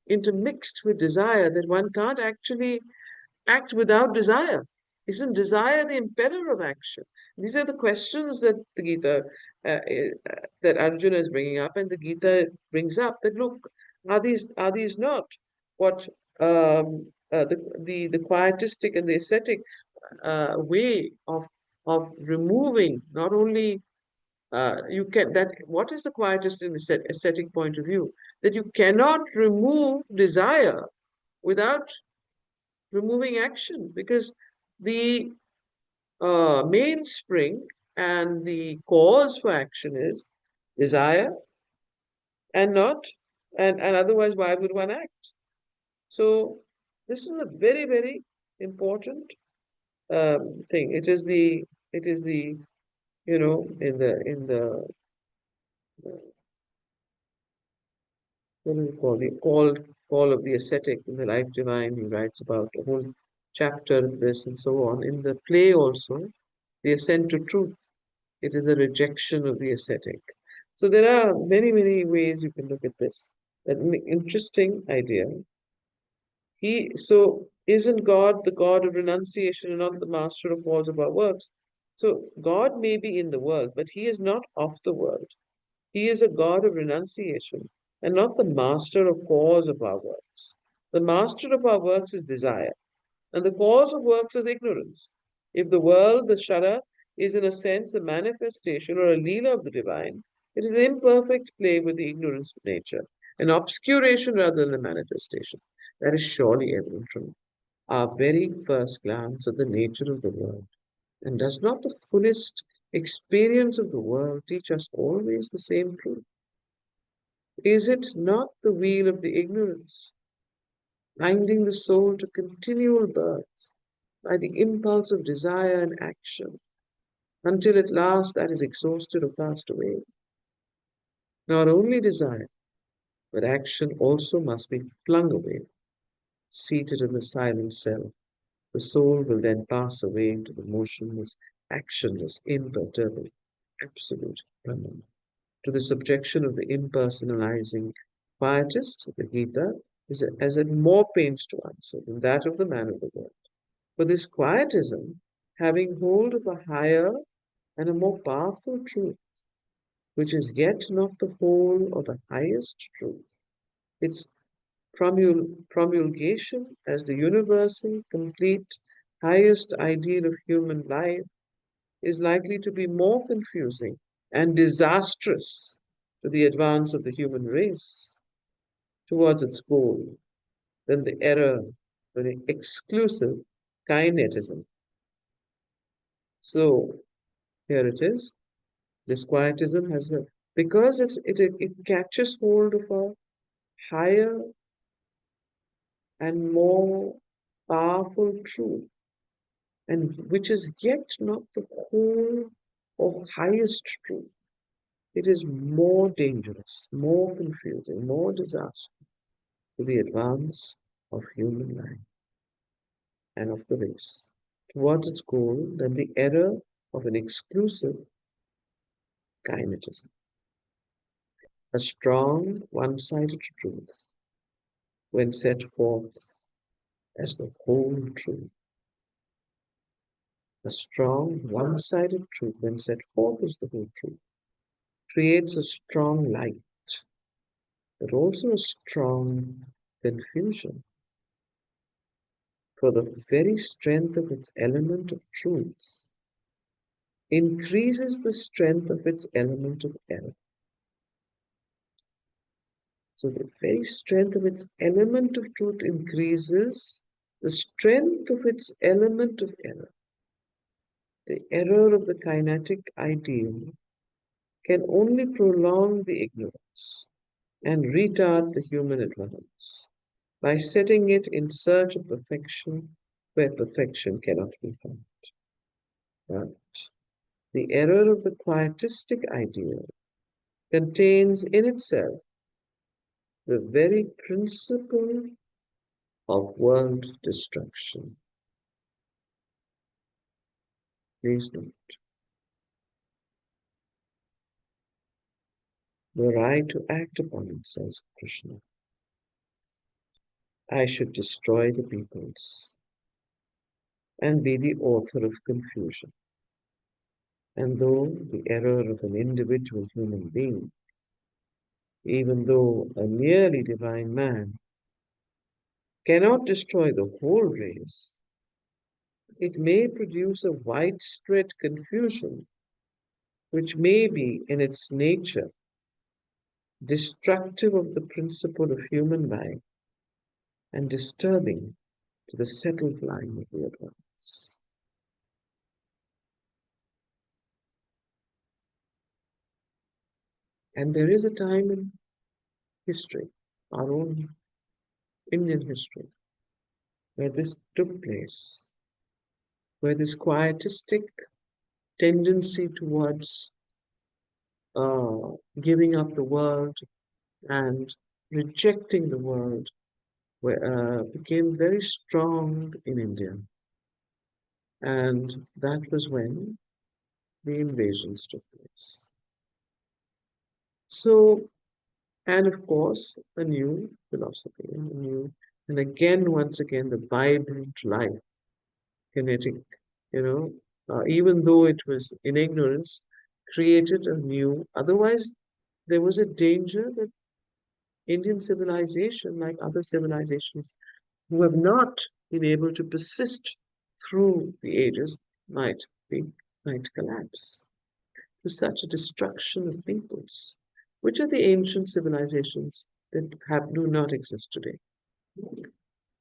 intermixed with desire that one can't actually act without desire. Isn't desire the impeller of action? These are the questions that the Gita, that Arjuna is bringing up, and the Gita brings up. That look, are these not what the quietistic and the ascetic way of removing not only you can that what is the quietist in the ascetic point of view, that you cannot remove desire without removing action, because the mainspring and the cause for action is desire, and not and otherwise why would one act? So this is a very, very important thing. It is the in the what do you call the call of the ascetic in the Life Divine. He writes about a whole chapter of this and so on. In the play also, the ascent to truth. It is a rejection of the ascetic. So there are many, many ways you can look at this. An interesting idea. So isn't God the God of renunciation and not the master of cause of our works? So God may be in the world, but he is not of the world. He is a God of renunciation and not the master of cause of our works. The master of our works is desire, and the cause of works is ignorance. If the world, the shara, is in a sense a manifestation or a leela of the divine, it is imperfect play with the ignorance of nature, an obscuration rather than a manifestation. That is surely evident from our very first glance at the nature of the world. And does not the fullest experience of the world teach us always the same truth? Is it not the wheel of the ignorance, binding the soul to continual births by the impulse of desire and action, until at last that is exhausted or passed away? Not only desire, but action also must be flung away. Seated in the silent self, the soul will then pass away into the motionless, actionless, imperturbable, absolute Brahman. To the subjection of the impersonalizing quietist, the Gita has had more pains to answer than that of the man of the world. For this quietism, having hold of a higher and a more powerful truth, which is yet not the whole or the highest truth, its promulgation as the universal, complete, highest ideal of human life is likely to be more confusing and disastrous to the advance of the human race towards its goal than the error of the exclusive kinetism. So here it is. This quietism has a, because it catches hold of a higher and more powerful truth, and which is yet not the whole or highest truth. It is more dangerous, more confusing, more disastrous to the advance of human life and of the race towards its goal than the error of an exclusive kinetism. A strong, one-sided truth, when set forth as the whole truth. A strong, one-sided truth, when set forth as the whole truth, creates a strong light, but also a strong confusion. For the very strength of its element of truth increases the strength of its element of error. So the very strength of its element of truth increases the strength of its element of error. The error of the kinetic ideal can only prolong the ignorance and retard the human advance by setting it in search of perfection where perfection cannot be found. But the error of the quietistic ideal contains in itself the very principle of world destruction. Please note, were I to act upon it, says Krishna, I should destroy the peoples and be the author of confusion. And though the error of an individual human being, even though a nearly divine man, cannot destroy the whole race, it may produce a widespread confusion which may be in its nature destructive of the principle of human life and disturbing to the settled line of the advance. And there is a time in history, our own Indian history, where this took place, where this quietistic tendency towards giving up the world and rejecting the world became very strong in India. And that was when the invasions took place. So, and of course, a new philosophy, and again, once again, the vibrant life, kinetic, even though it was in ignorance, created a new, otherwise, there was a danger that Indian civilization, like other civilizations who have not been able to persist through the ages, might collapse to such a destruction of peoples. Which are the ancient civilizations that do not exist today?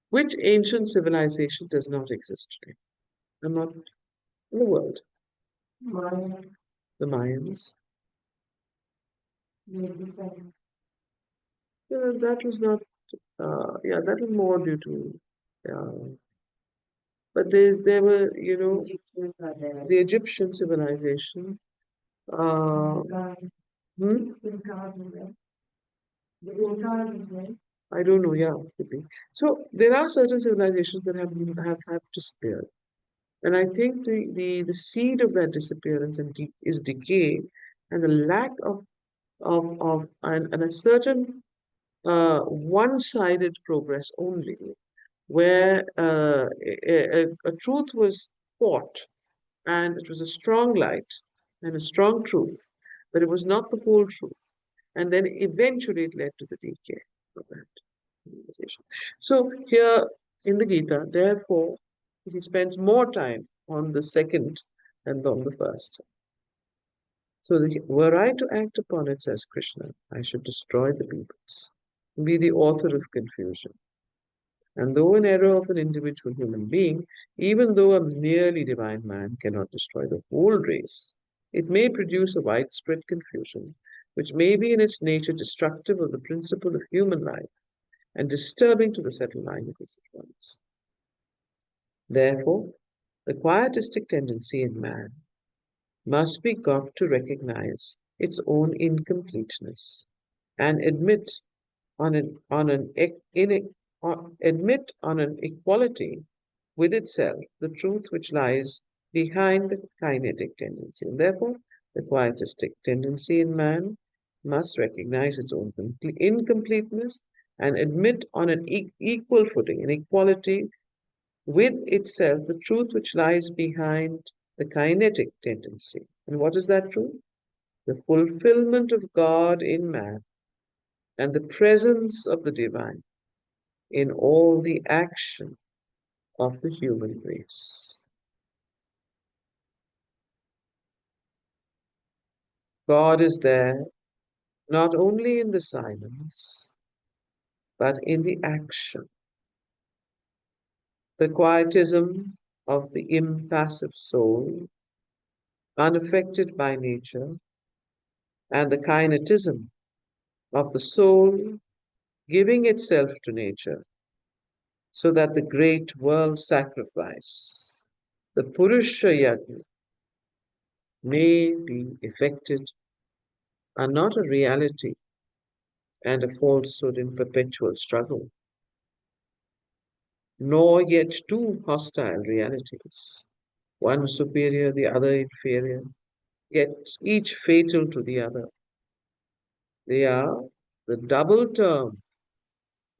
Which ancient civilization does not exist today? I'm not in the world. Maya. the Mayans. maybe some That was not, that was more due to, but there were, Egyptians are there. the Egyptian civilization. Incas, Hmm? Incas is there. The Incas is there. I don't know, yeah, could be. So there are certain civilizations that have disappeared. And I think the seed of that disappearance is decay and the lack and a certain one-sided progress only, where a truth was fought and it was a strong light and a strong truth, but it was not the whole truth. And then eventually it led to the decay of that civilization. So here in the Gita, therefore, he spends more time on the second than on the first. So were I to act upon it, says Krishna, I should destroy the peoples, be the author of confusion. And though an error of an individual human being, even though a merely divine man cannot destroy the whole race, it may produce a widespread confusion, which may be in its nature destructive of the principle of human life and disturbing to the settled mind of its ones. Therefore, the quietistic tendency in man must be got to recognize its own incompleteness and admit on an equality with itself the truth which lies behind the kinetic tendency. And therefore, the quietistic tendency in man must recognize its own incompleteness and admit on an equal footing, an equality with itself, the truth which lies behind the kinetic tendency. And what is that truth? The fulfillment of God in man and the presence of the divine in all the action of the human race. God is there not only in the silence, but in the action. The quietism of the impassive soul, unaffected by nature, and the kinetism of the soul giving itself to nature, so that the great world sacrifice, the Purusha Yajna, may be effected, are not a reality and a falsehood in perpetual struggle, nor yet two hostile realities, one superior, the other inferior, yet each fatal to the other. They are the double term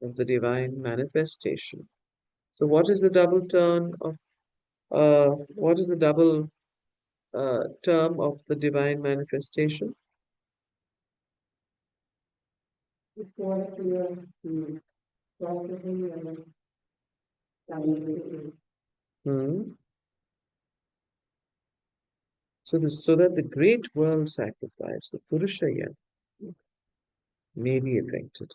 of the divine manifestation. So, what is the double term of what is the double term of the divine manifestation? Equality of property and diversity. Hmm? So that the great world sacrifice, the Purusha Yajna, may be effected,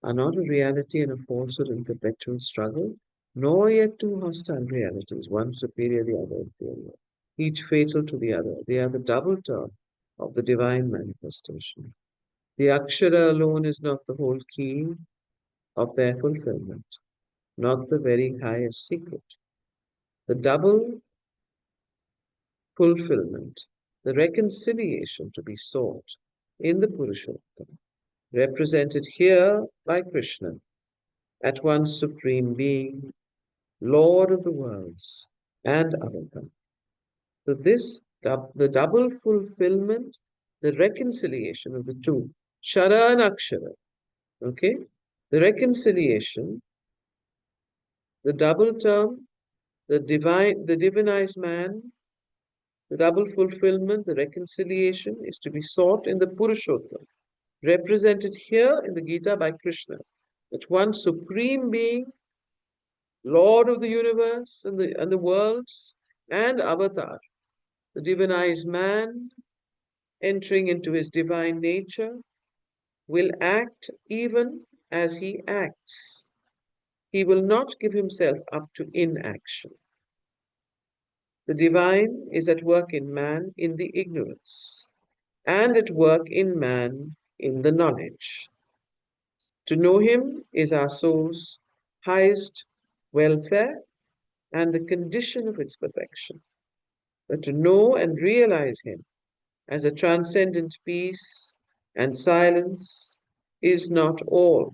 are not a reality and a falsehood in perpetual struggle, nor yet two hostile realities, one superior, the other inferior, each fatal to the other. They are the double term of the divine manifestation. The Akshara alone is not the whole key of their fulfillment, not the very highest secret. The double fulfillment, the reconciliation to be sought in the Purushottam, represented here by Krishna, at once Supreme Being, Lord of the worlds, and Avatar. So the double fulfillment, the reconciliation of the two, Shara and Akshara, okay? The reconciliation, the double term, the divinized man, the double fulfillment, the reconciliation is to be sought in the Purushottam, represented here in the Gita by Krishna, that one supreme being, Lord of the universe and the worlds, and Avatar, the divinized man, entering into his divine nature, will act even as he acts. He will not give himself up to inaction. The divine is at work in man in the ignorance, and at work in man in the knowledge. To know him is our soul's highest welfare and the condition of its perfection. But to know and realize him as a transcendent peace and silence is not all.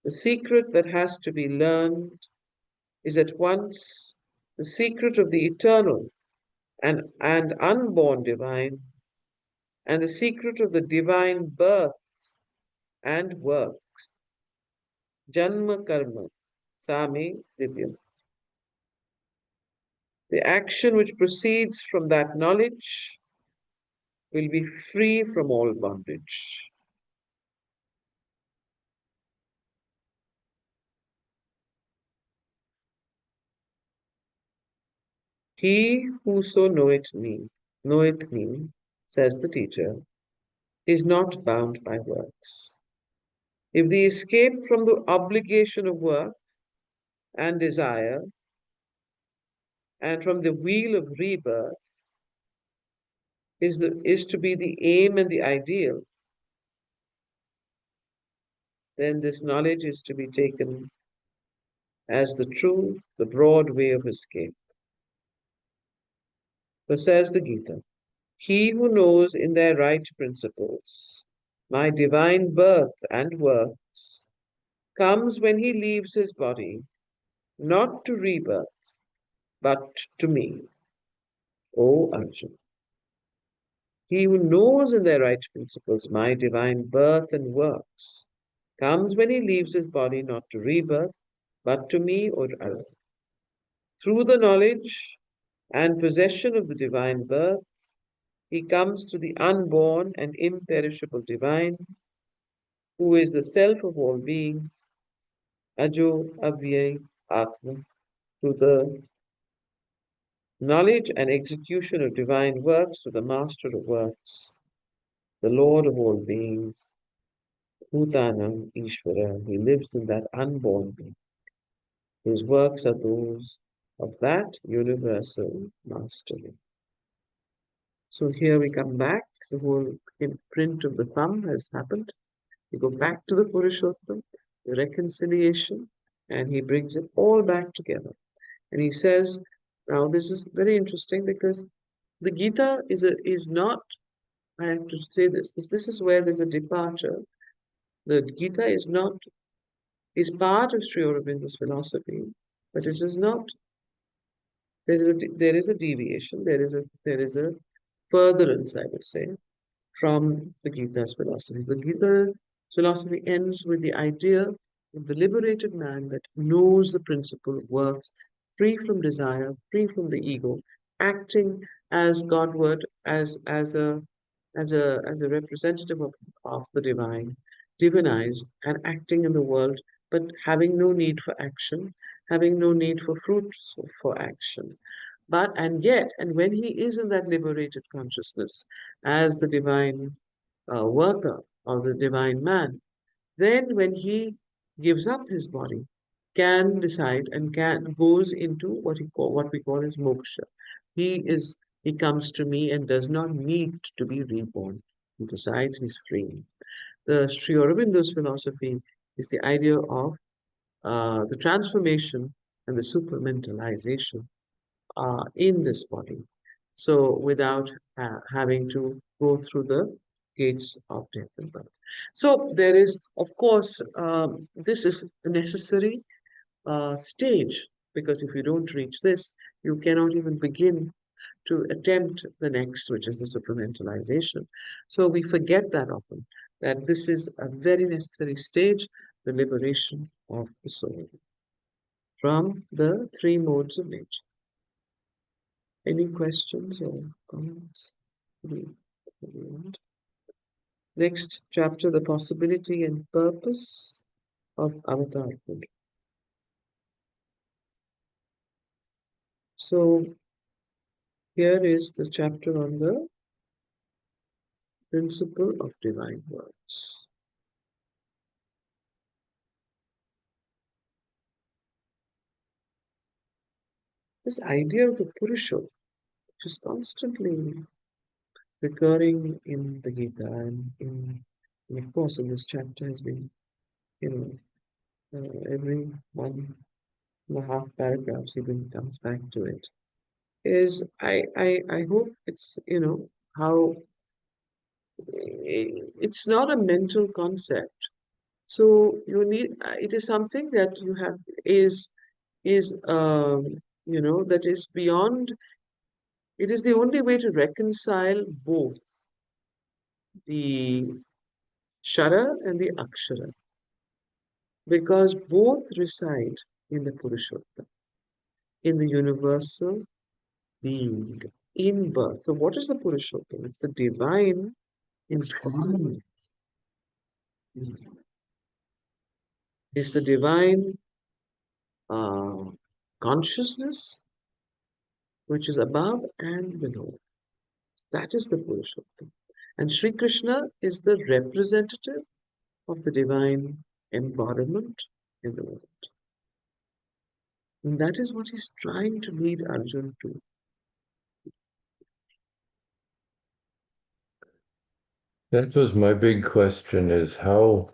The secret that has to be learned is at once the secret of the eternal and unborn divine, and the secret of the divine birth and work. Janma karma, same divyam. The action which proceeds from that knowledge will be free from all bondage. He whoso knoweth me, says the teacher, is not bound by works. If the escape from the obligation of work and desire and from the wheel of rebirth is to be the aim and the ideal, then this knowledge is to be taken as the true, the broad way of escape. For says the Gita, he who knows in their right principles my divine birth and works comes when he leaves his body, not to rebirth, but to me, O Arjuna. He who knows in their right principles my divine birth and works comes when he leaves his body not to rebirth, but to me, O Arjuna. Through the knowledge and possession of the divine birth, he comes to the unborn and imperishable divine, who is the self of all beings, Ajo Avyay Atma, to the knowledge and execution of divine works, to the master of works, the Lord of all beings, Bhutanam Ishvara. He lives in that unborn being. His works are those of that universal mastery. So here we come back. The whole imprint of the thumb has happened. We go back to the Purushottam, the reconciliation, and he brings it all back together. And he says, now this is very interesting because the Gita is not, I have to say this is where there's a departure. The Gita is part of Sri Aurobindo's philosophy, but it is not, there is a deviation, there is a furtherance, I would say, from the Gita's philosophy. The Gita philosophy ends with the idea of the liberated man that knows the principle of works, free from desire, free from the ego, acting as Godward, as a representative of the divine, divinized, and acting in the world, but having no need for action, having no need for fruits for action. And when he is in that liberated consciousness as the divine worker or the divine man, then when he gives up his body, can decide and can goes into what we call as moksha. He comes to me and does not need to be reborn. He decides he's free. The Sri Aurobindo's philosophy is the idea of the transformation and the supramentalization in this body. So without having to go through the gates of death and birth. So there is, of course, this is a necessary stage, because if you don't reach this, you cannot even begin to attempt the next, which is the supramentalization. So we forget that often, that this is a very necessary stage, the liberation of the soul from the three modes of nature. Any questions or comments? Next chapter, the possibility and purpose of avatarhood. So here is the chapter on the principle of divine works. this idea of the Purusha, which is constantly recurring in the Gita and of course in this chapter has been, you know, every 1.5 paragraphs even comes back to it. Is I hope it's, you know, how it's not a mental concept. So you need, it is something that you have is you know, that is beyond. It is the only way to reconcile both the Shara and the Akshara, because both reside in the Purushottama, in the universal being, in birth. So what is the Purushottama? It's the divine embodiment. It's the divine uh, consciousness which is above and below. That is the Purushottama. And Sri Krishna is the representative of the divine embodiment in the world. And that is what he's trying to lead Arjuna to. That was my big question, is how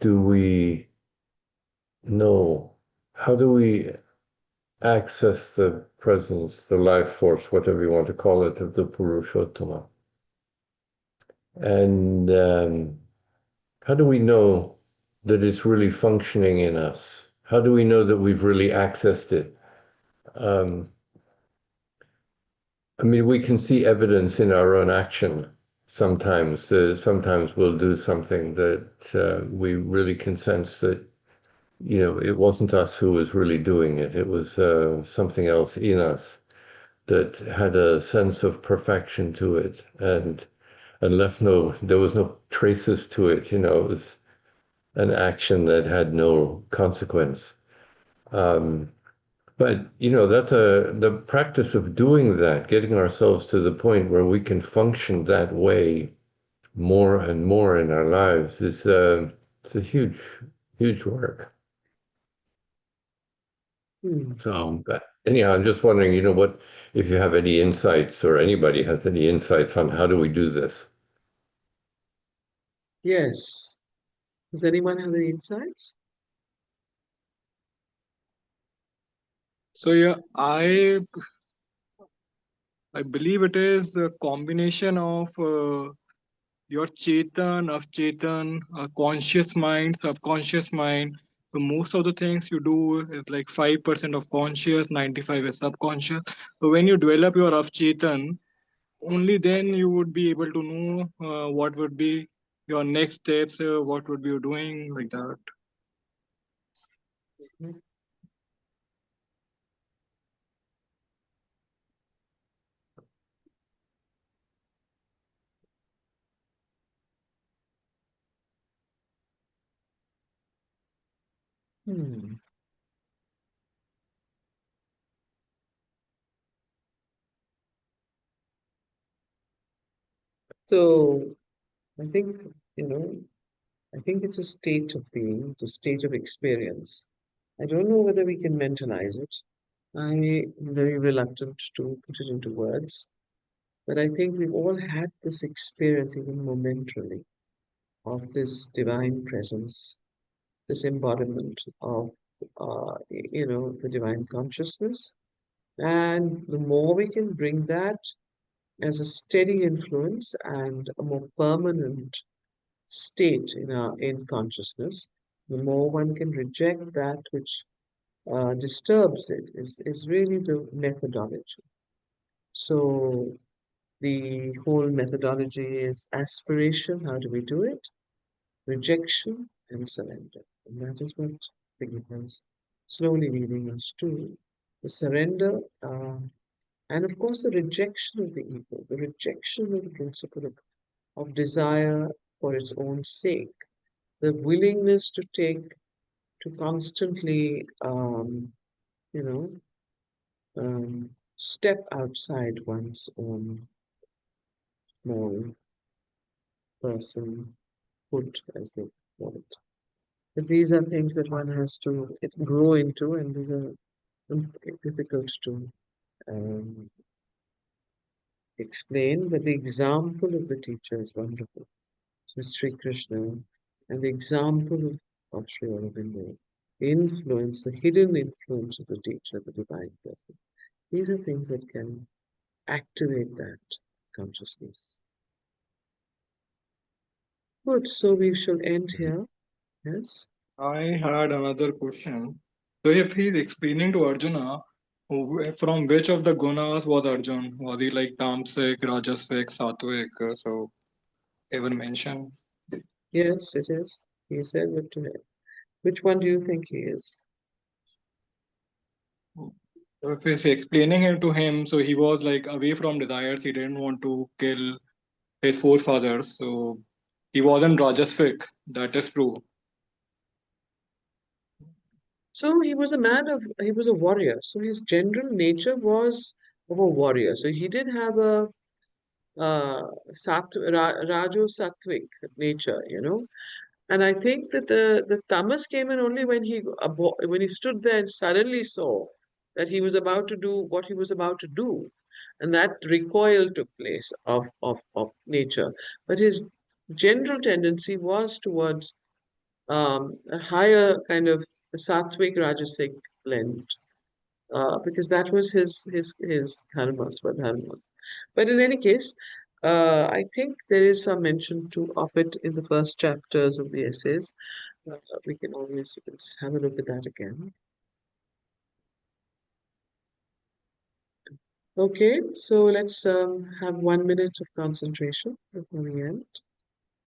do we know, how do we access the presence, the life force, whatever you want to call it, of the Purushottama? And how do we know that it's really functioning in us? How do we know that we've really accessed it? I mean, we can see evidence in our own action sometimes. Sometimes we'll do something that we really can sense that, you know, it wasn't us who was really doing it. It was something else in us that had a sense of perfection to it and there was no traces to it. You know, it was an action that had no consequence. But you know, the practice of doing that, getting ourselves to the point where we can function that way more and more in our lives is it's a huge, huge work. So, but anyhow, I'm just wondering, you know, what if you have any insights or anybody has any insights on how do we do this? Yes. Does anyone have any insights? So yeah, I believe it is a combination of your Chetan, Avchetan, conscious mind, subconscious mind. So most of the things you do is like 5% of conscious, 95 is subconscious. So when you develop your Avchetan, only then you would be able to know what would be your next steps, what would be you doing like that. Hmm. So I think, you know, I think it's a state of being, it's a state of experience. I don't know whether we can mentalize it. I'm very reluctant to put it into words, but I think we've all had this experience, even momentarily, of this divine presence, this embodiment of, you know, the divine consciousness. And the more we can bring that as a steady influence and a more permanent state in consciousness, the more one can reject that which disturbs it is really the methodology. So the whole methodology is aspiration, how do we do it? Rejection and surrender. And that is what the Gita is slowly leading us to. The surrender, and of course the rejection of the ego, the rejection of the principle of desire for its own sake, the willingness to constantly, you know, step outside one's own small person hood, as they call it. But these are things that one has to grow into, and these are difficult to um, explain, but the example of the teacher is wonderful. So it's Sri Krishna and the example of Sri Aurobindo, the influence, the hidden influence of the teacher, the divine person. These are things that can activate that consciousness. Good, so we shall end here. Yes? I had another question. So if he's explaining to Arjuna, from which of the gunas was Arjun? Was he like tamasic, rajasic, sattvic? So even mention. Yes, it is. He said it to him. Which one do you think he is? So if he's explaining it to him, so he was like away from desires. He didn't want to kill his forefathers. So he wasn't rajasic. That is true. So he was a man of, he was a warrior. So his general nature was of a warrior. So he did have a Rajo Sattvic nature, you know. And I think that the tamas came in only when he stood there and suddenly saw that he was about to do what he was about to do, and that recoil took place of nature. But his general tendency was towards a higher kind of sattvic rajasic blend, because that was his dharma, swadharma. But in any case, I think there is some mention of it in the first chapters of the essays. We can always let's have a look at that again. Okay, so let's have 1 minute of concentration before we end.